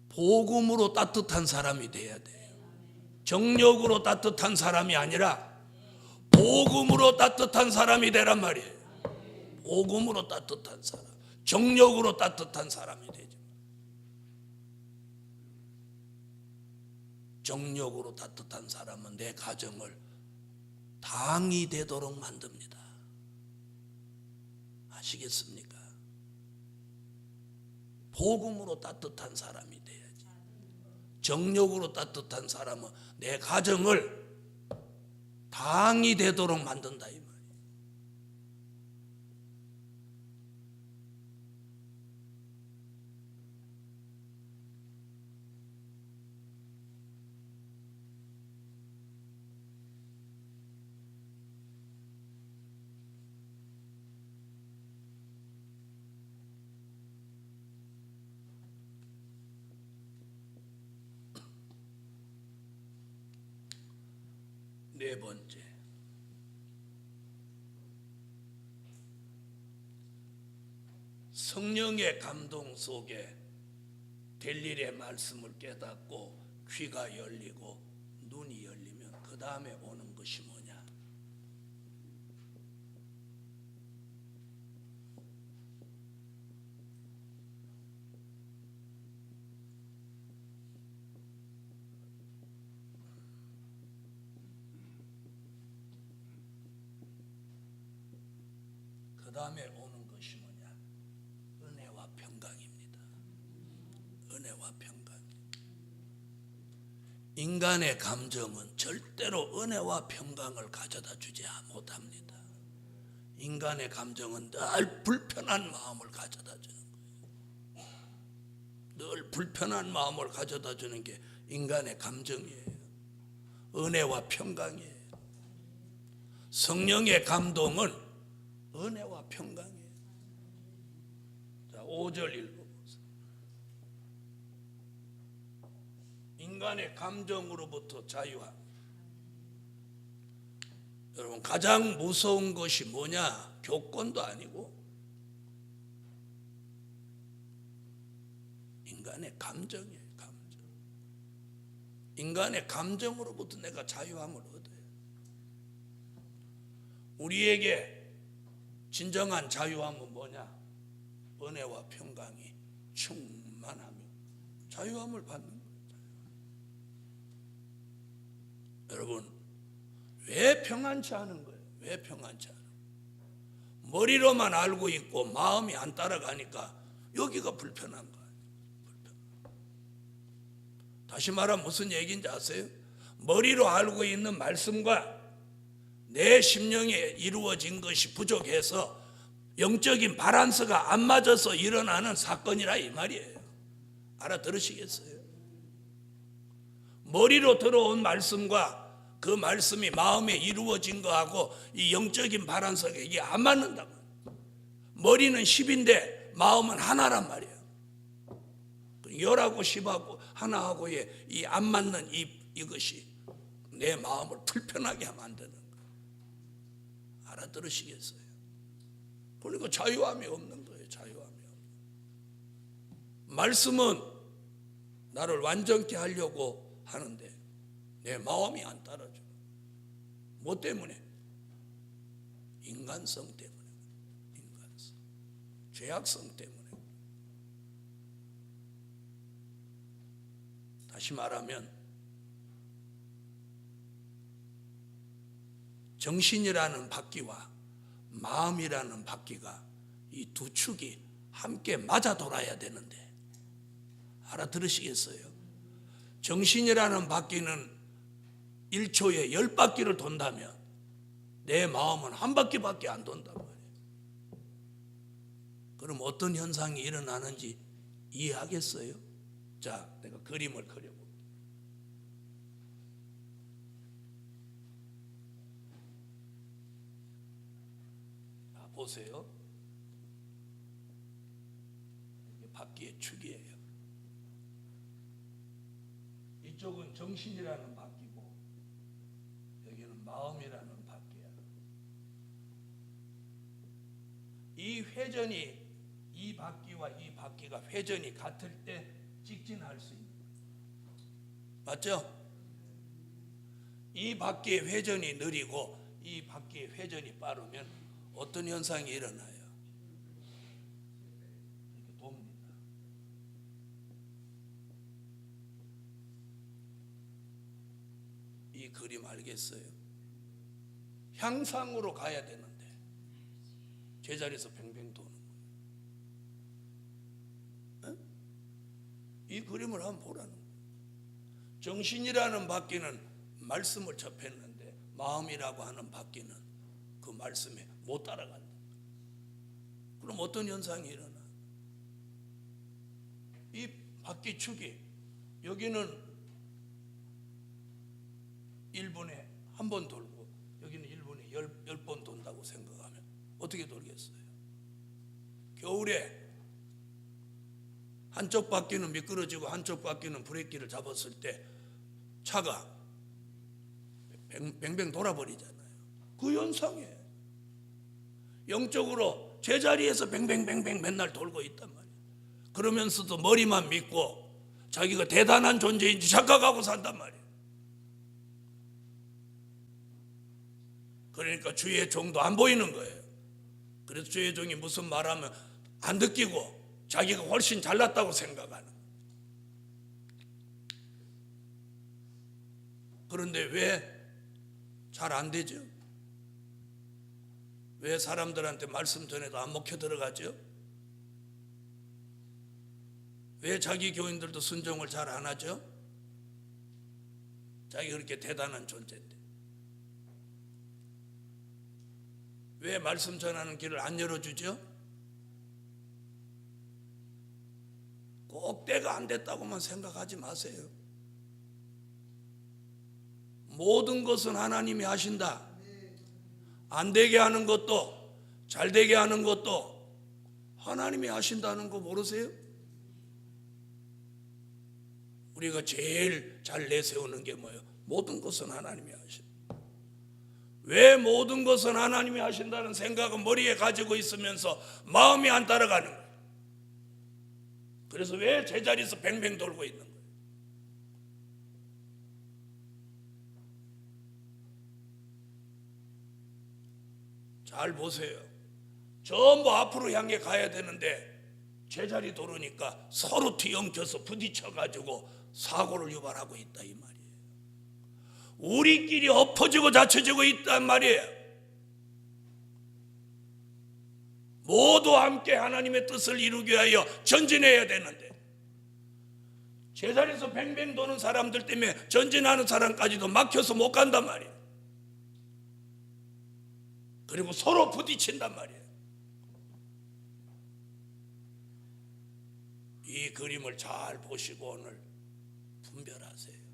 복음으로 따뜻한 사람이 돼야 돼요. 정력으로 따뜻한 사람이 아니라 복음으로 따뜻한 사람이 되란 말이에요. 복음으로 따뜻한 사람, 정력으로 따뜻한 사람이 되죠. 정력으로 따뜻한 사람은 내 가정을 당이 되도록 만듭니다. 아시겠습니까? 복음으로 따뜻한 사람이 돼야지. 정력으로 따뜻한 사람은 내 가정을 당이 되도록 만든다 이 말이에요. 네 번째, 성령의 감동 속에 될 일의 말씀을 깨닫고 귀가 열리고 눈이 열리면 그 다음에 오는 것이 뭐냐? 그 다음에 오는 것이 뭐냐? 은혜와 평강입니다. 은혜와 평강. 인간의 감정은 절대로 은혜와 평강을 가져다 주지 못합니다. 인간의 감정은 늘 불편한 마음을 가져다 주는 거예요. 늘 불편한 마음을 가져다 주는 게 인간의 감정이에요. 은혜와 평강이에요. 성령의 감동은 은혜와 평강이에요. 자, 5절 읽어보세요. 인간의 감정으로부터 자유함. 여러분, 가장 무서운 것이 뭐냐? 교권도 아니고 인간의 감정이에요. 감정. 인간의 감정으로부터 내가 자유함을 얻어요. 우리에게 진정한 자유함은 뭐냐? 은혜와 평강이 충만하며 자유함을 받는 거예요. 여러분, 왜 평안치 않은 거예요? 왜 평안치 않은 거예요? 머리로만 알고 있고 마음이 안 따라가니까 여기가 불편한 거예요. 다시 말하면 무슨 얘기인지 아세요? 머리로 알고 있는 말씀과 내 심령에 이루어진 것이 부족해서 영적인 바란스가 안 맞아서 일어나는 사건이라 이 말이에요. 알아들으시겠어요? 머리로 들어온 말씀과 그 말씀이 마음에 이루어진 거하고 이 영적인 바란스가 이게 안 맞는다고. 머리는 10인데 마음은 하나란 말이에요. 열하고 10하고 하나하고의 이 안 맞는 이것이 내 마음을 불편하게 만드는 거예요. 알아들으시겠어요? 그러니까 자유함이 없는 거예요. 자유함이 없는. 말씀은 나를 완전케 하려고 하는데 내 마음이 안 따라줘. 뭐 때문에? 인간성 때문에. 인간성. 죄악성 때문에. 다시 말하면 정신이라는 바퀴와 마음이라는 바퀴가 이 두 축이 함께 맞아 돌아야 되는데 알아들으시겠어요? 정신이라는 바퀴는 1초에 10바퀴를 돈다면 내 마음은 한 바퀴밖에 안 돈단 말이에요. 그럼 어떤 현상이 일어나는지 이해하겠어요? 자, 내가 그림을 그려볼게요. 보세요. 이게 바퀴의 축이에요. 이쪽은 정신이라는 바퀴고 여기는 마음이라는 바퀴야. 이 회전이 이 바퀴와 이 바퀴가 회전이 같을 때 직진할 수 있는 거예요. 맞죠? 이 바퀴의 회전이 느리고 이 바퀴의 회전이 빠르면 어떤 현상이 일어나요? 이렇게 돕니다. 이 그림 알겠어요? 향상으로 가야 되는데 제자리에서 뱅뱅 도는 거예요. 이 그림을 한번 보라는 거예요. 정신이라는 바퀴는 말씀을 접했는데 마음이라고 하는 바퀴는 그 말씀에 못 따라간다. 그럼 어떤 현상이 일어나? 이 바퀴 축이 여기는 1분에 한 번 돌고 여기는 1분에 10번 돈다고 생각하면 어떻게 돌겠어요? 겨울에 한쪽 바퀴는 미끄러지고 한쪽 바퀴는 브레이크를 잡았을 때 차가 뱅뱅 돌아버리잖아요. 그 현상이에요. 영적으로 제자리에서 뱅뱅뱅뱅 맨날 돌고 있단 말이에요. 그러면서도 머리만 믿고 자기가 대단한 존재인지 착각하고 산단 말이에요. 그러니까 주의 종도 안 보이는 거예요. 그래서 주의 종이 무슨 말하면 안 듣기고 자기가 훨씬 잘났다고 생각하는. 그런데 왜 잘 안 되죠? 왜 사람들한테 말씀 전해도 안 먹혀 들어가죠? 왜 자기 교인들도 순종을 잘 안 하죠? 자기가 그렇게 대단한 존재인데 왜 말씀 전하는 길을 안 열어주죠? 꼭 때가 안 됐다고만 생각하지 마세요. 모든 것은 하나님이 하신다. 안 되게 하는 것도 잘 되게 하는 것도 하나님이 하신다는 거 모르세요? 우리가 제일 잘 내세우는 게 뭐예요? 모든 것은 하나님이 하신다. 왜 모든 것은 하나님이 하신다는 생각은 머리에 가지고 있으면서 마음이 안 따라가는 거예요? 그래서 왜 제자리에서 뱅뱅 돌고 있는 거예요? 잘 보세요. 전부 앞으로 향해 가야 되는데 제자리 도르니까 서로 뒤엉켜서 부딪혀가지고 사고를 유발하고 있다 이 말이에요. 우리끼리 엎어지고 다쳐지고 있단 말이에요. 모두 함께 하나님의 뜻을 이루기 위하여 전진해야 되는데 제자리에서 뱅뱅 도는 사람들 때문에 전진하는 사람까지도 막혀서 못 간단 말이에요. 그리고 서로 부딪힌단 말이에요. 이 그림을 잘 보시고 오늘 분별하세요.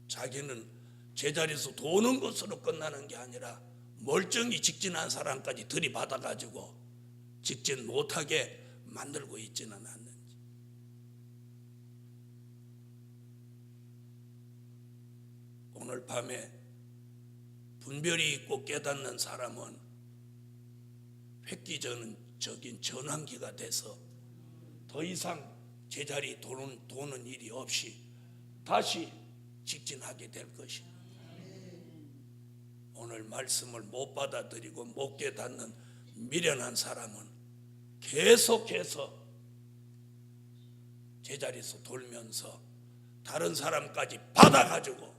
자기는 제자리에서 도는 것으로 끝나는 게 아니라 멀쩡히 직진한 사람까지 들이받아가지고 직진 못하게 만들고 있지는 않는지. 오늘 밤에 분별이 있고 깨닫는 사람은 획기적인 전환기가 돼서 더 이상 제자리 도는 일이 없이 다시 직진하게 될 것입니다. 오늘 말씀을 못 받아들이고 못 깨닫는 미련한 사람은 계속해서 제자리에서 돌면서 다른 사람까지 받아가지고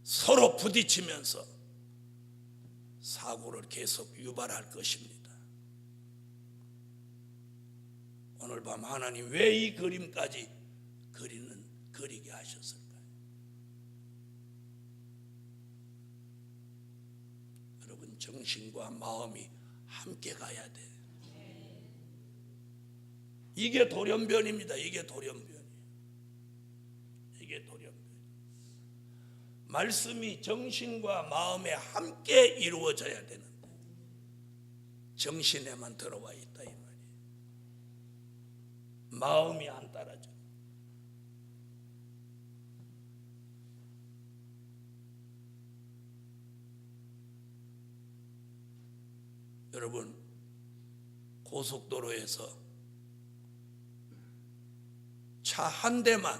서로 부딪히면서 사고를 계속 유발할 것입니다. 오늘 밤 하나님 왜 이 그림까지 그리게 하셨을까요? 여러분 정신과 마음이 함께 가야 돼. 이게 돌연변입니다. 이게 돌연변이에요. 이게 돌연변. 말씀이 정신과 마음에 함께 이루어져야 되는데 정신에만 들어와 있다 이 말이에요. 마음이 안 따라줘. 여러분 고속도로에서 차 한 대만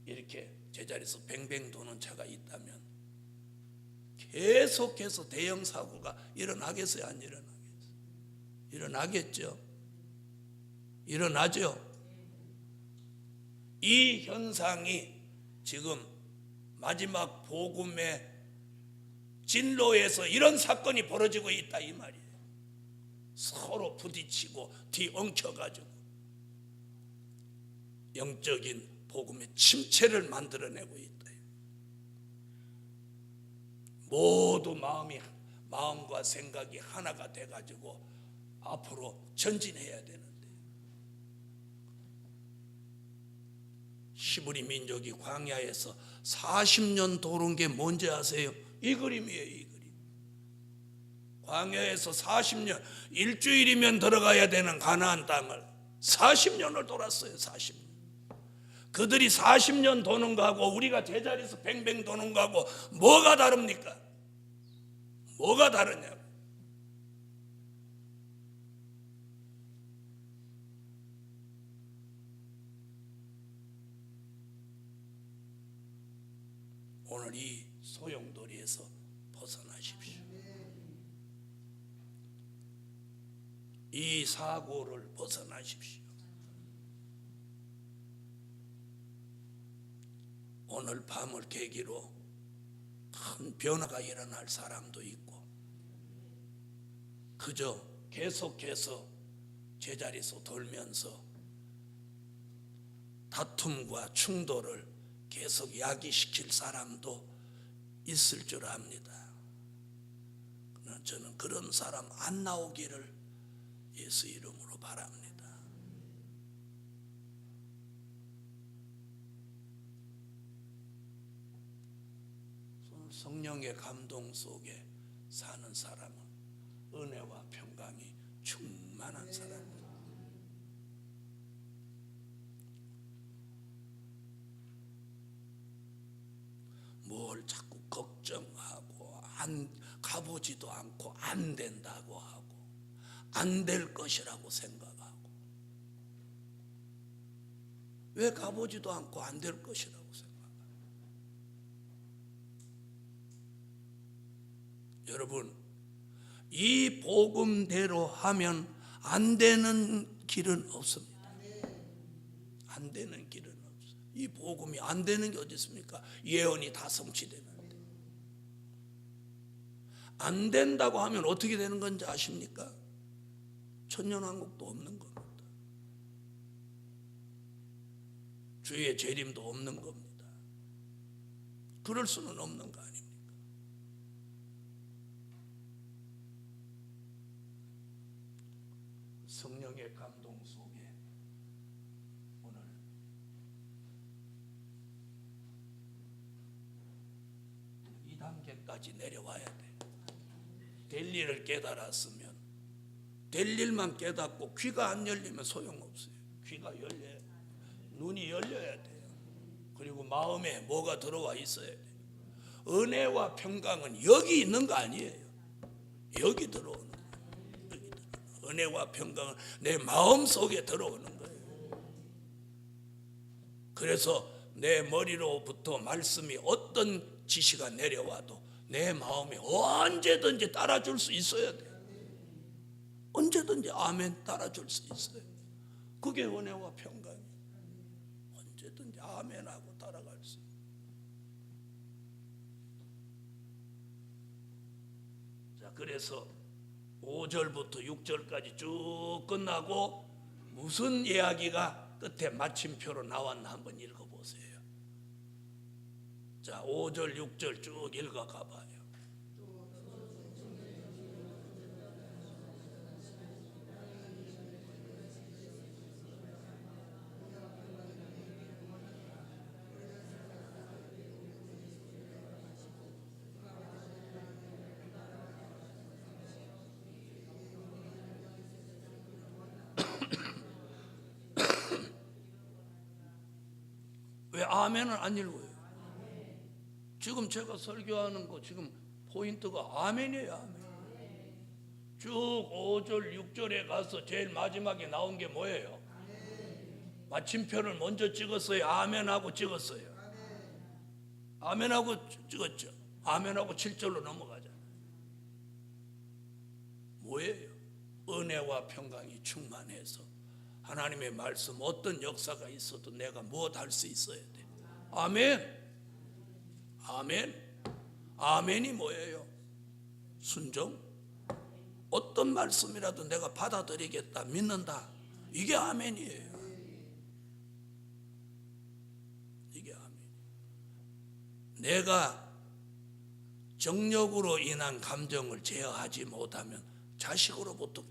이렇게 제자리에서 뱅뱅 도는 차가 있다면 계속해서 대형 사고가 일어나겠어요? 안 일어나겠어요? 일어나겠죠? 일어나죠? 이 현상이 지금 마지막 복음의 진로에서 이런 사건이 벌어지고 있다 이 말이에요. 서로 부딪히고 뒤엉켜가지고 영적인 복음의 침체를 만들어내고 있다. 모두 마음과 생각이 하나가 돼가지고 앞으로 전진해야 되는데, 히브리 민족이 광야에서 40년 도는 게 뭔지 아세요? 이 그림이에요. 이 그림. 광야에서 40년, 일주일이면 들어가야 되는 가나안 땅을 40년을 돌았어요. 40년. 그들이 40년 도는 거하고 우리가 제자리에서 뱅뱅 도는 거하고 뭐가 다릅니까? 뭐가 다르냐고. 오늘 이 소용돌이에서 벗어나십시오. 이 사고를 벗어나십시오. 오늘 밤을 계기로 큰 변화가 일어날 사람도 있고, 그저 계속해서 제자리에서 돌면서 다툼과 충돌을 계속 야기시킬 사람도 있을 줄 압니다. 그러나 저는 그런 사람 안 나오기를 예수 이름으로 바랍니다. 성령의 감동 속에 사는 사람은 은혜와 평강이 충만한 사람입니다. 뭘 자꾸 걱정하고 가보지도 않고 안 된다고 하고 안 될 것이라고 생각하고, 왜 가보지도 않고 안 될 것이라고 생각하고? 여러분, 이 복음대로 하면 안 되는 길은 없습니다. 안 되는 길은 없어요. 이 복음이 안 되는 게 어디 있습니까? 예언이 다 성취되는데. 안 된다고 하면 어떻게 되는 건지 아십니까? 천년왕국도 없는 겁니다. 주의 재림도 없는 겁니다. 그럴 수는 없는 거 아닙니까? 성령의 감동 속에 오늘 이 단계까지 내려와야 돼. 될 일을 깨달았으면, 될 일만 깨닫고 귀가 안 열리면 소용없어요. 귀가 열려야 돼. 눈이 열려야 돼요. 그리고 마음에 뭐가 들어와 있어야 돼요. 은혜와 평강은 여기 있는 거 아니에요. 여기 들어오는 거예요. 여기 들어오는. 은혜와 평강은 내 마음 속에 들어오는 거예요. 그래서 내 머리로부터 말씀이 어떤 지시가 내려와도 내 마음이 언제든지 따라줄 수 있어야 돼요. 언제든지 아멘 따라줄 수 있어요. 그게 은혜와 평강이에요. 언제든지 아멘하고 따라갈 수 있어요. 자, 그래서 5절부터 6절까지 쭉 끝나고 무슨 이야기가 끝에 마침표로 나왔나 한번 읽어보세요. 자, 5절 6절 쭉 읽어가 봐요. 왜 아멘을 안 읽어요? 지금 제가 설교하는 거 지금 포인트가 아멘이에요. 아멘. 쭉 5절 6절에 가서 제일 마지막에 나온 게 뭐예요? 마침표를 먼저 찍었어요? 아멘하고 찍었어요? 아멘하고 찍었죠. 아멘하고 7절로 넘어가잖아요. 뭐예요? 은혜와 평강이 충만해서 하나님의 말씀 어떤 역사가 있어도 내가 무엇 할 수 있어야 돼. 아멘. 아멘. 아멘이 뭐예요? 순종. 어떤 말씀이라도 내가 받아들이겠다, 믿는다. 이게 아멘이에요. 이게 아멘. 내가 정력으로 인한 감정을 제어하지 못하면 자식으로부터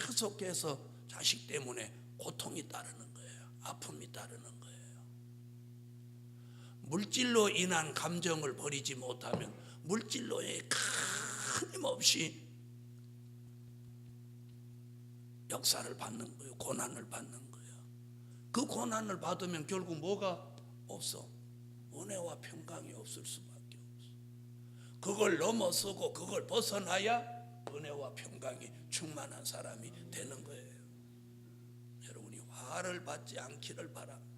계속해서 자식 때문에 고통이 따르는 거예요. 아픔이 따르는 거예요. 물질로 인한 감정을 버리지 못하면 물질로에 끊임없이 역사를 받는 거예요. 고난을 받는 거예요. 그 고난을 받으면 결국 뭐가 없어? 은혜와 평강이 없을 수밖에 없어. 그걸 넘어서고 그걸 벗어나야 은혜와 평강이 충만한 사람이 되는 거예요. 여러분이 화를 받지 않기를 바랍니다.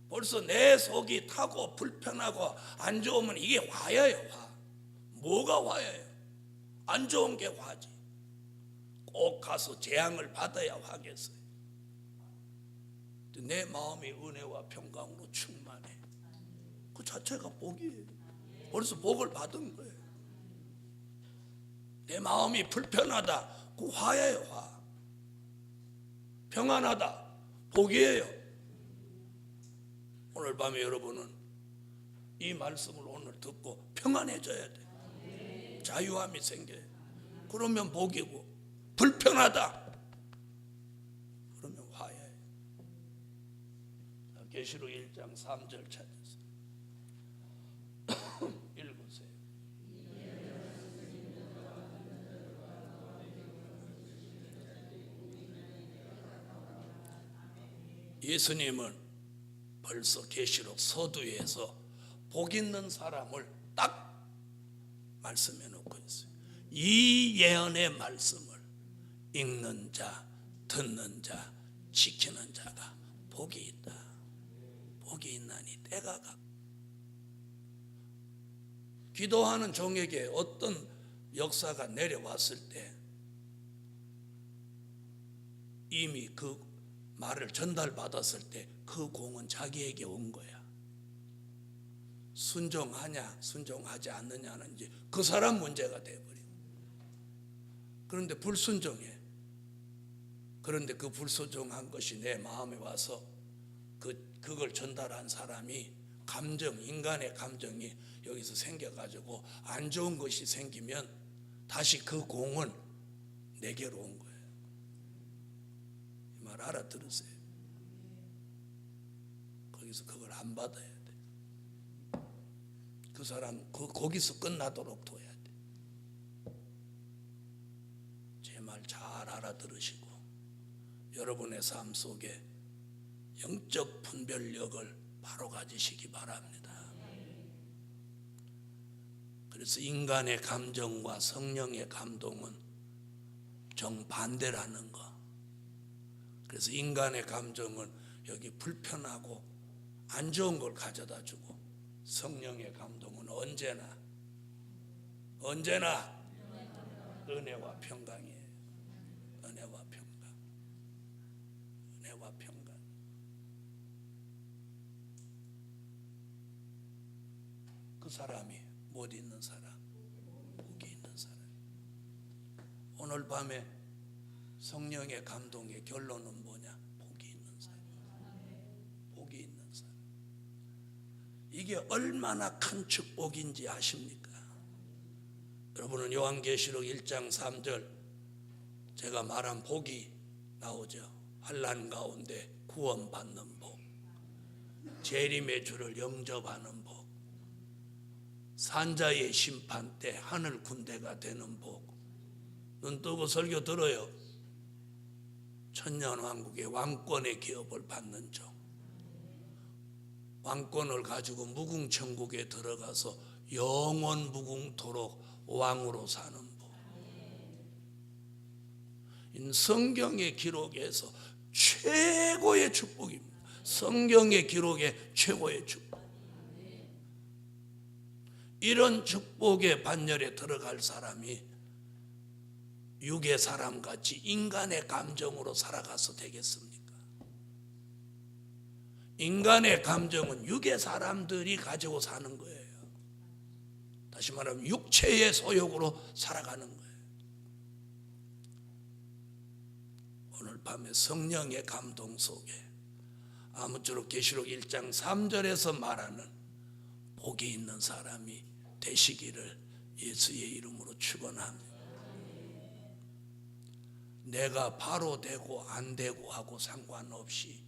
벌써 내 속이 타고 불편하고 안 좋으면 이게 화예요. 화. 뭐가 화예요? 안 좋은 게 화지. 꼭 가서 재앙을 받아야 화겠어요. 내 마음이 은혜와 평강으로 충만해. 그 자체가 복이에요. 벌써 복을 받은 거예요. 내 마음이 불편하다. 그 화예요. 화. 평안하다. 복이에요. 오늘 밤에 여러분은 이 말씀을 오늘 듣고 평안해져야 돼. 자유함이 생겨요. 그러면 복이고, 불편하다 그러면 화해예요. 계시록 1장 3절 찾아서 읽으세요. 예수님은 벌써 계시록 서두에서 복 있는 사람을 딱 말씀해 놓고 있어요. 이 예언의 말씀을 읽는 자, 듣는 자, 지키는 자가 복이 있다. 복이 있나니 때가 가. 기도하는 종에게 어떤 역사가 내려왔을 때 이미 그 말을 전달받았을 때 그 공은 자기에게 온 거야. 순종하냐 순종하지 않느냐는 이제 그 사람 문제가 돼버려. 그런데 불순종해. 그런데 그 불순종한 것이 내 마음에 와서 그걸 전달한 사람이 감정, 인간의 감정이 여기서 생겨가지고 안 좋은 것이 생기면 다시 그 공은 내게로 온 거예요. 이 말 알아들으세요. 거기서 그걸 안 받아야 돼. 그 사람 거기서 끝나도록 둬야 돼. 제 말 잘 알아들으시고 여러분의 삶 속에 영적 분별력을 바로 가지시기 바랍니다. 그래서 인간의 감정과 성령의 감동은 정반대라는 거. 그래서 인간의 감정은 여기 불편하고 안 좋은 걸 가져다 주고, 성령의 감동은 언제나 은혜와 평강이에요. 은혜와 평강. 은혜와 평강. 그 사람이 못 있는 사람, 복이 있는 사람. 오늘 밤에 성령의 감동의 결론은 뭐냐? 복이 있는 사람. 복이 있는 사람. 이게 얼마나 큰 축복인지 아십니까? 여러분은 요한계시록 1장 3절 제가 말한 복이 나오죠. 환난 가운데 구원받는 복, 재림의 주를 영접하는 복, 산자의 심판 때 하늘 군대가 되는 복. 눈 뜨고 설교 들어요. 천년왕국의 왕권의 기업을 받는 종, 왕권을 가지고 무궁천국에 들어가서 영원 무궁토록 왕으로 사는 법. 성경의 기록에서 최고의 축복입니다. 성경의 기록의 최고의 축복. 이런 축복의 반열에 들어갈 사람이 육의 사람같이 인간의 감정으로 살아가서 되겠습니까? 인간의 감정은 육의 사람들이 가지고 사는 거예요. 다시 말하면 육체의 소욕으로 살아가는 거예요. 오늘 밤에 성령의 감동 속에 아무쪼록 계시록 1장 3절에서 말하는 복이 있는 사람이 되시기를 예수의 이름으로 축원합니다. 내가 바로 되고 안 되고 하고 상관없이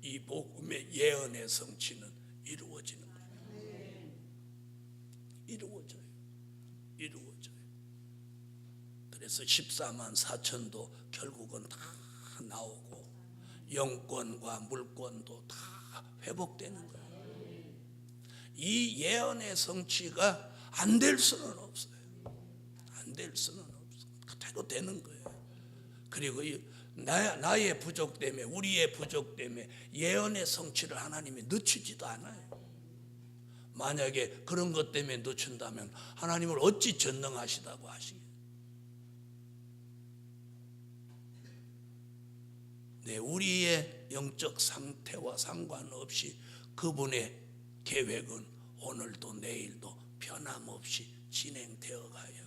이 복음의 예언의 성취는 이루어지는 거예요. 이루어져요. 그래서 14만 4천도 결국은 다 나오고 영권과 물권도 다 회복되는 거예요. 이 예언의 성취가 안 될 수는 없어요. 안 될 수는 없어요. 그대로 되는 거예요. 그리고 나의 부족 때문에, 우리의 부족 때문에 예언의 성취를 하나님이 늦추지도 않아요. 만약에 그런 것 때문에 늦춘다면 하나님을 어찌 전능하시다고 하시겠어요? 네, 우리의 영적 상태와 상관없이 그분의 계획은 오늘도 내일도 변함없이 진행되어 가요.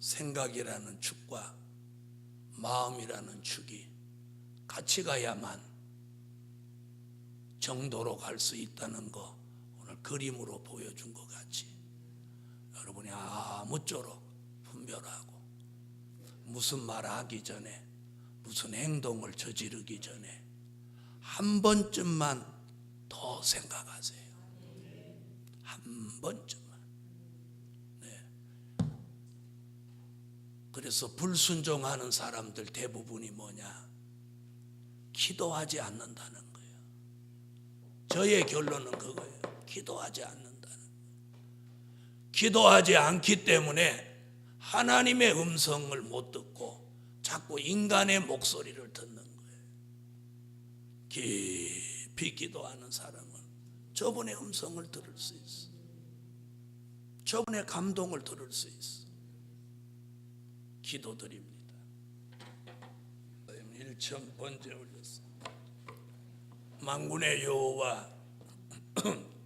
생각이라는 축과 마음이라는 축이 같이 가야만 정도로 갈 수 있다는 거 오늘 그림으로 보여준 것 같이 여러분이 아무쪼록 분별하고 무슨 말 하기 전에 무슨 행동을 저지르기 전에 한 번쯤만 더 생각하세요. 한 번쯤만. 네. 그래서 불순종하는 사람들 대부분이 뭐냐? 기도하지 않는다는 거예요. 저의 결론은 그거예요. 기도하지 않는다는 거예요. 기도하지 않기 때문에 하나님의 음성을 못 듣고 자꾸 인간의 목소리를 듣는 거예요. 깊이 기도하는 사람은 저분의 음성을 들을 수 있어. 저분의 감동을 들을 수 있어. 기도드립니다. 1천 번째 올렸습니다. 만군의 여호와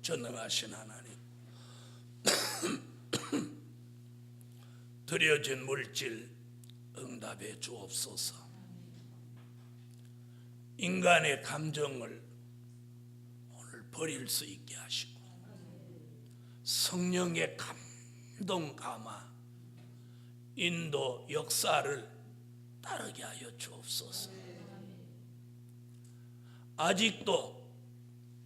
전능하신 하나님, 드려진 물질 응답해 주옵소서. 인간의 감정을 오늘 버릴 수 있게 하시고 성령의 감동 감화 인도 역사를 따르게 하여 주옵소서. 아직도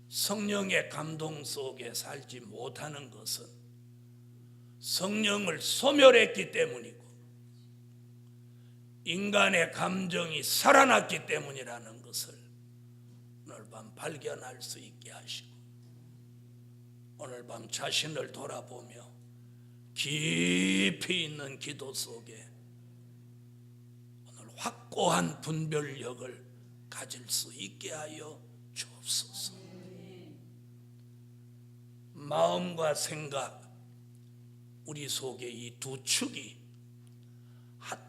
성령의 감동 속에 살지 못하는 것은 성령을 소멸했기 때문이고 인간의 감정이 살아났기 때문이라는 것을 오늘 밤 발견할 수 있게 하시고 오늘 밤 자신을 돌아보며 깊이 있는 기도 속에 오늘 확고한 분별력을 가질 수 있게 하여 주옵소서. 마음과 생각 우리 속에 이 두 축이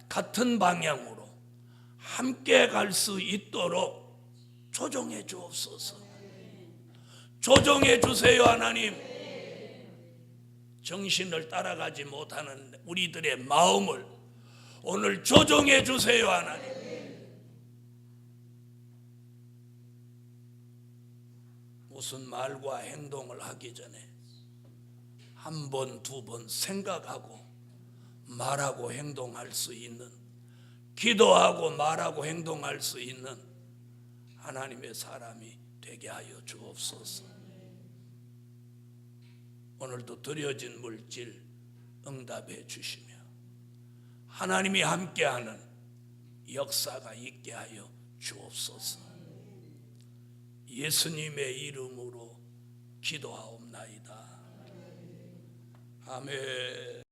같은 방향으로 함께 갈 수 있도록 조정해 주옵소서. 조정해 주세요. 하나님, 정신을 따라가지 못하는 우리들의 마음을 오늘 조정해 주세요. 하나님, 무슨 말과 행동을 하기 전에 한 번, 두 번 생각하고 말하고 행동할 수 있는, 기도하고 말하고 행동할 수 있는 하나님의 사람이 되게 하여 주옵소서. 오늘도 드려진 물질 응답해 주시며 하나님이 함께하는 역사가 있게 하여 주옵소서. 예수님의 이름으로 기도하옵나이다. 아멘.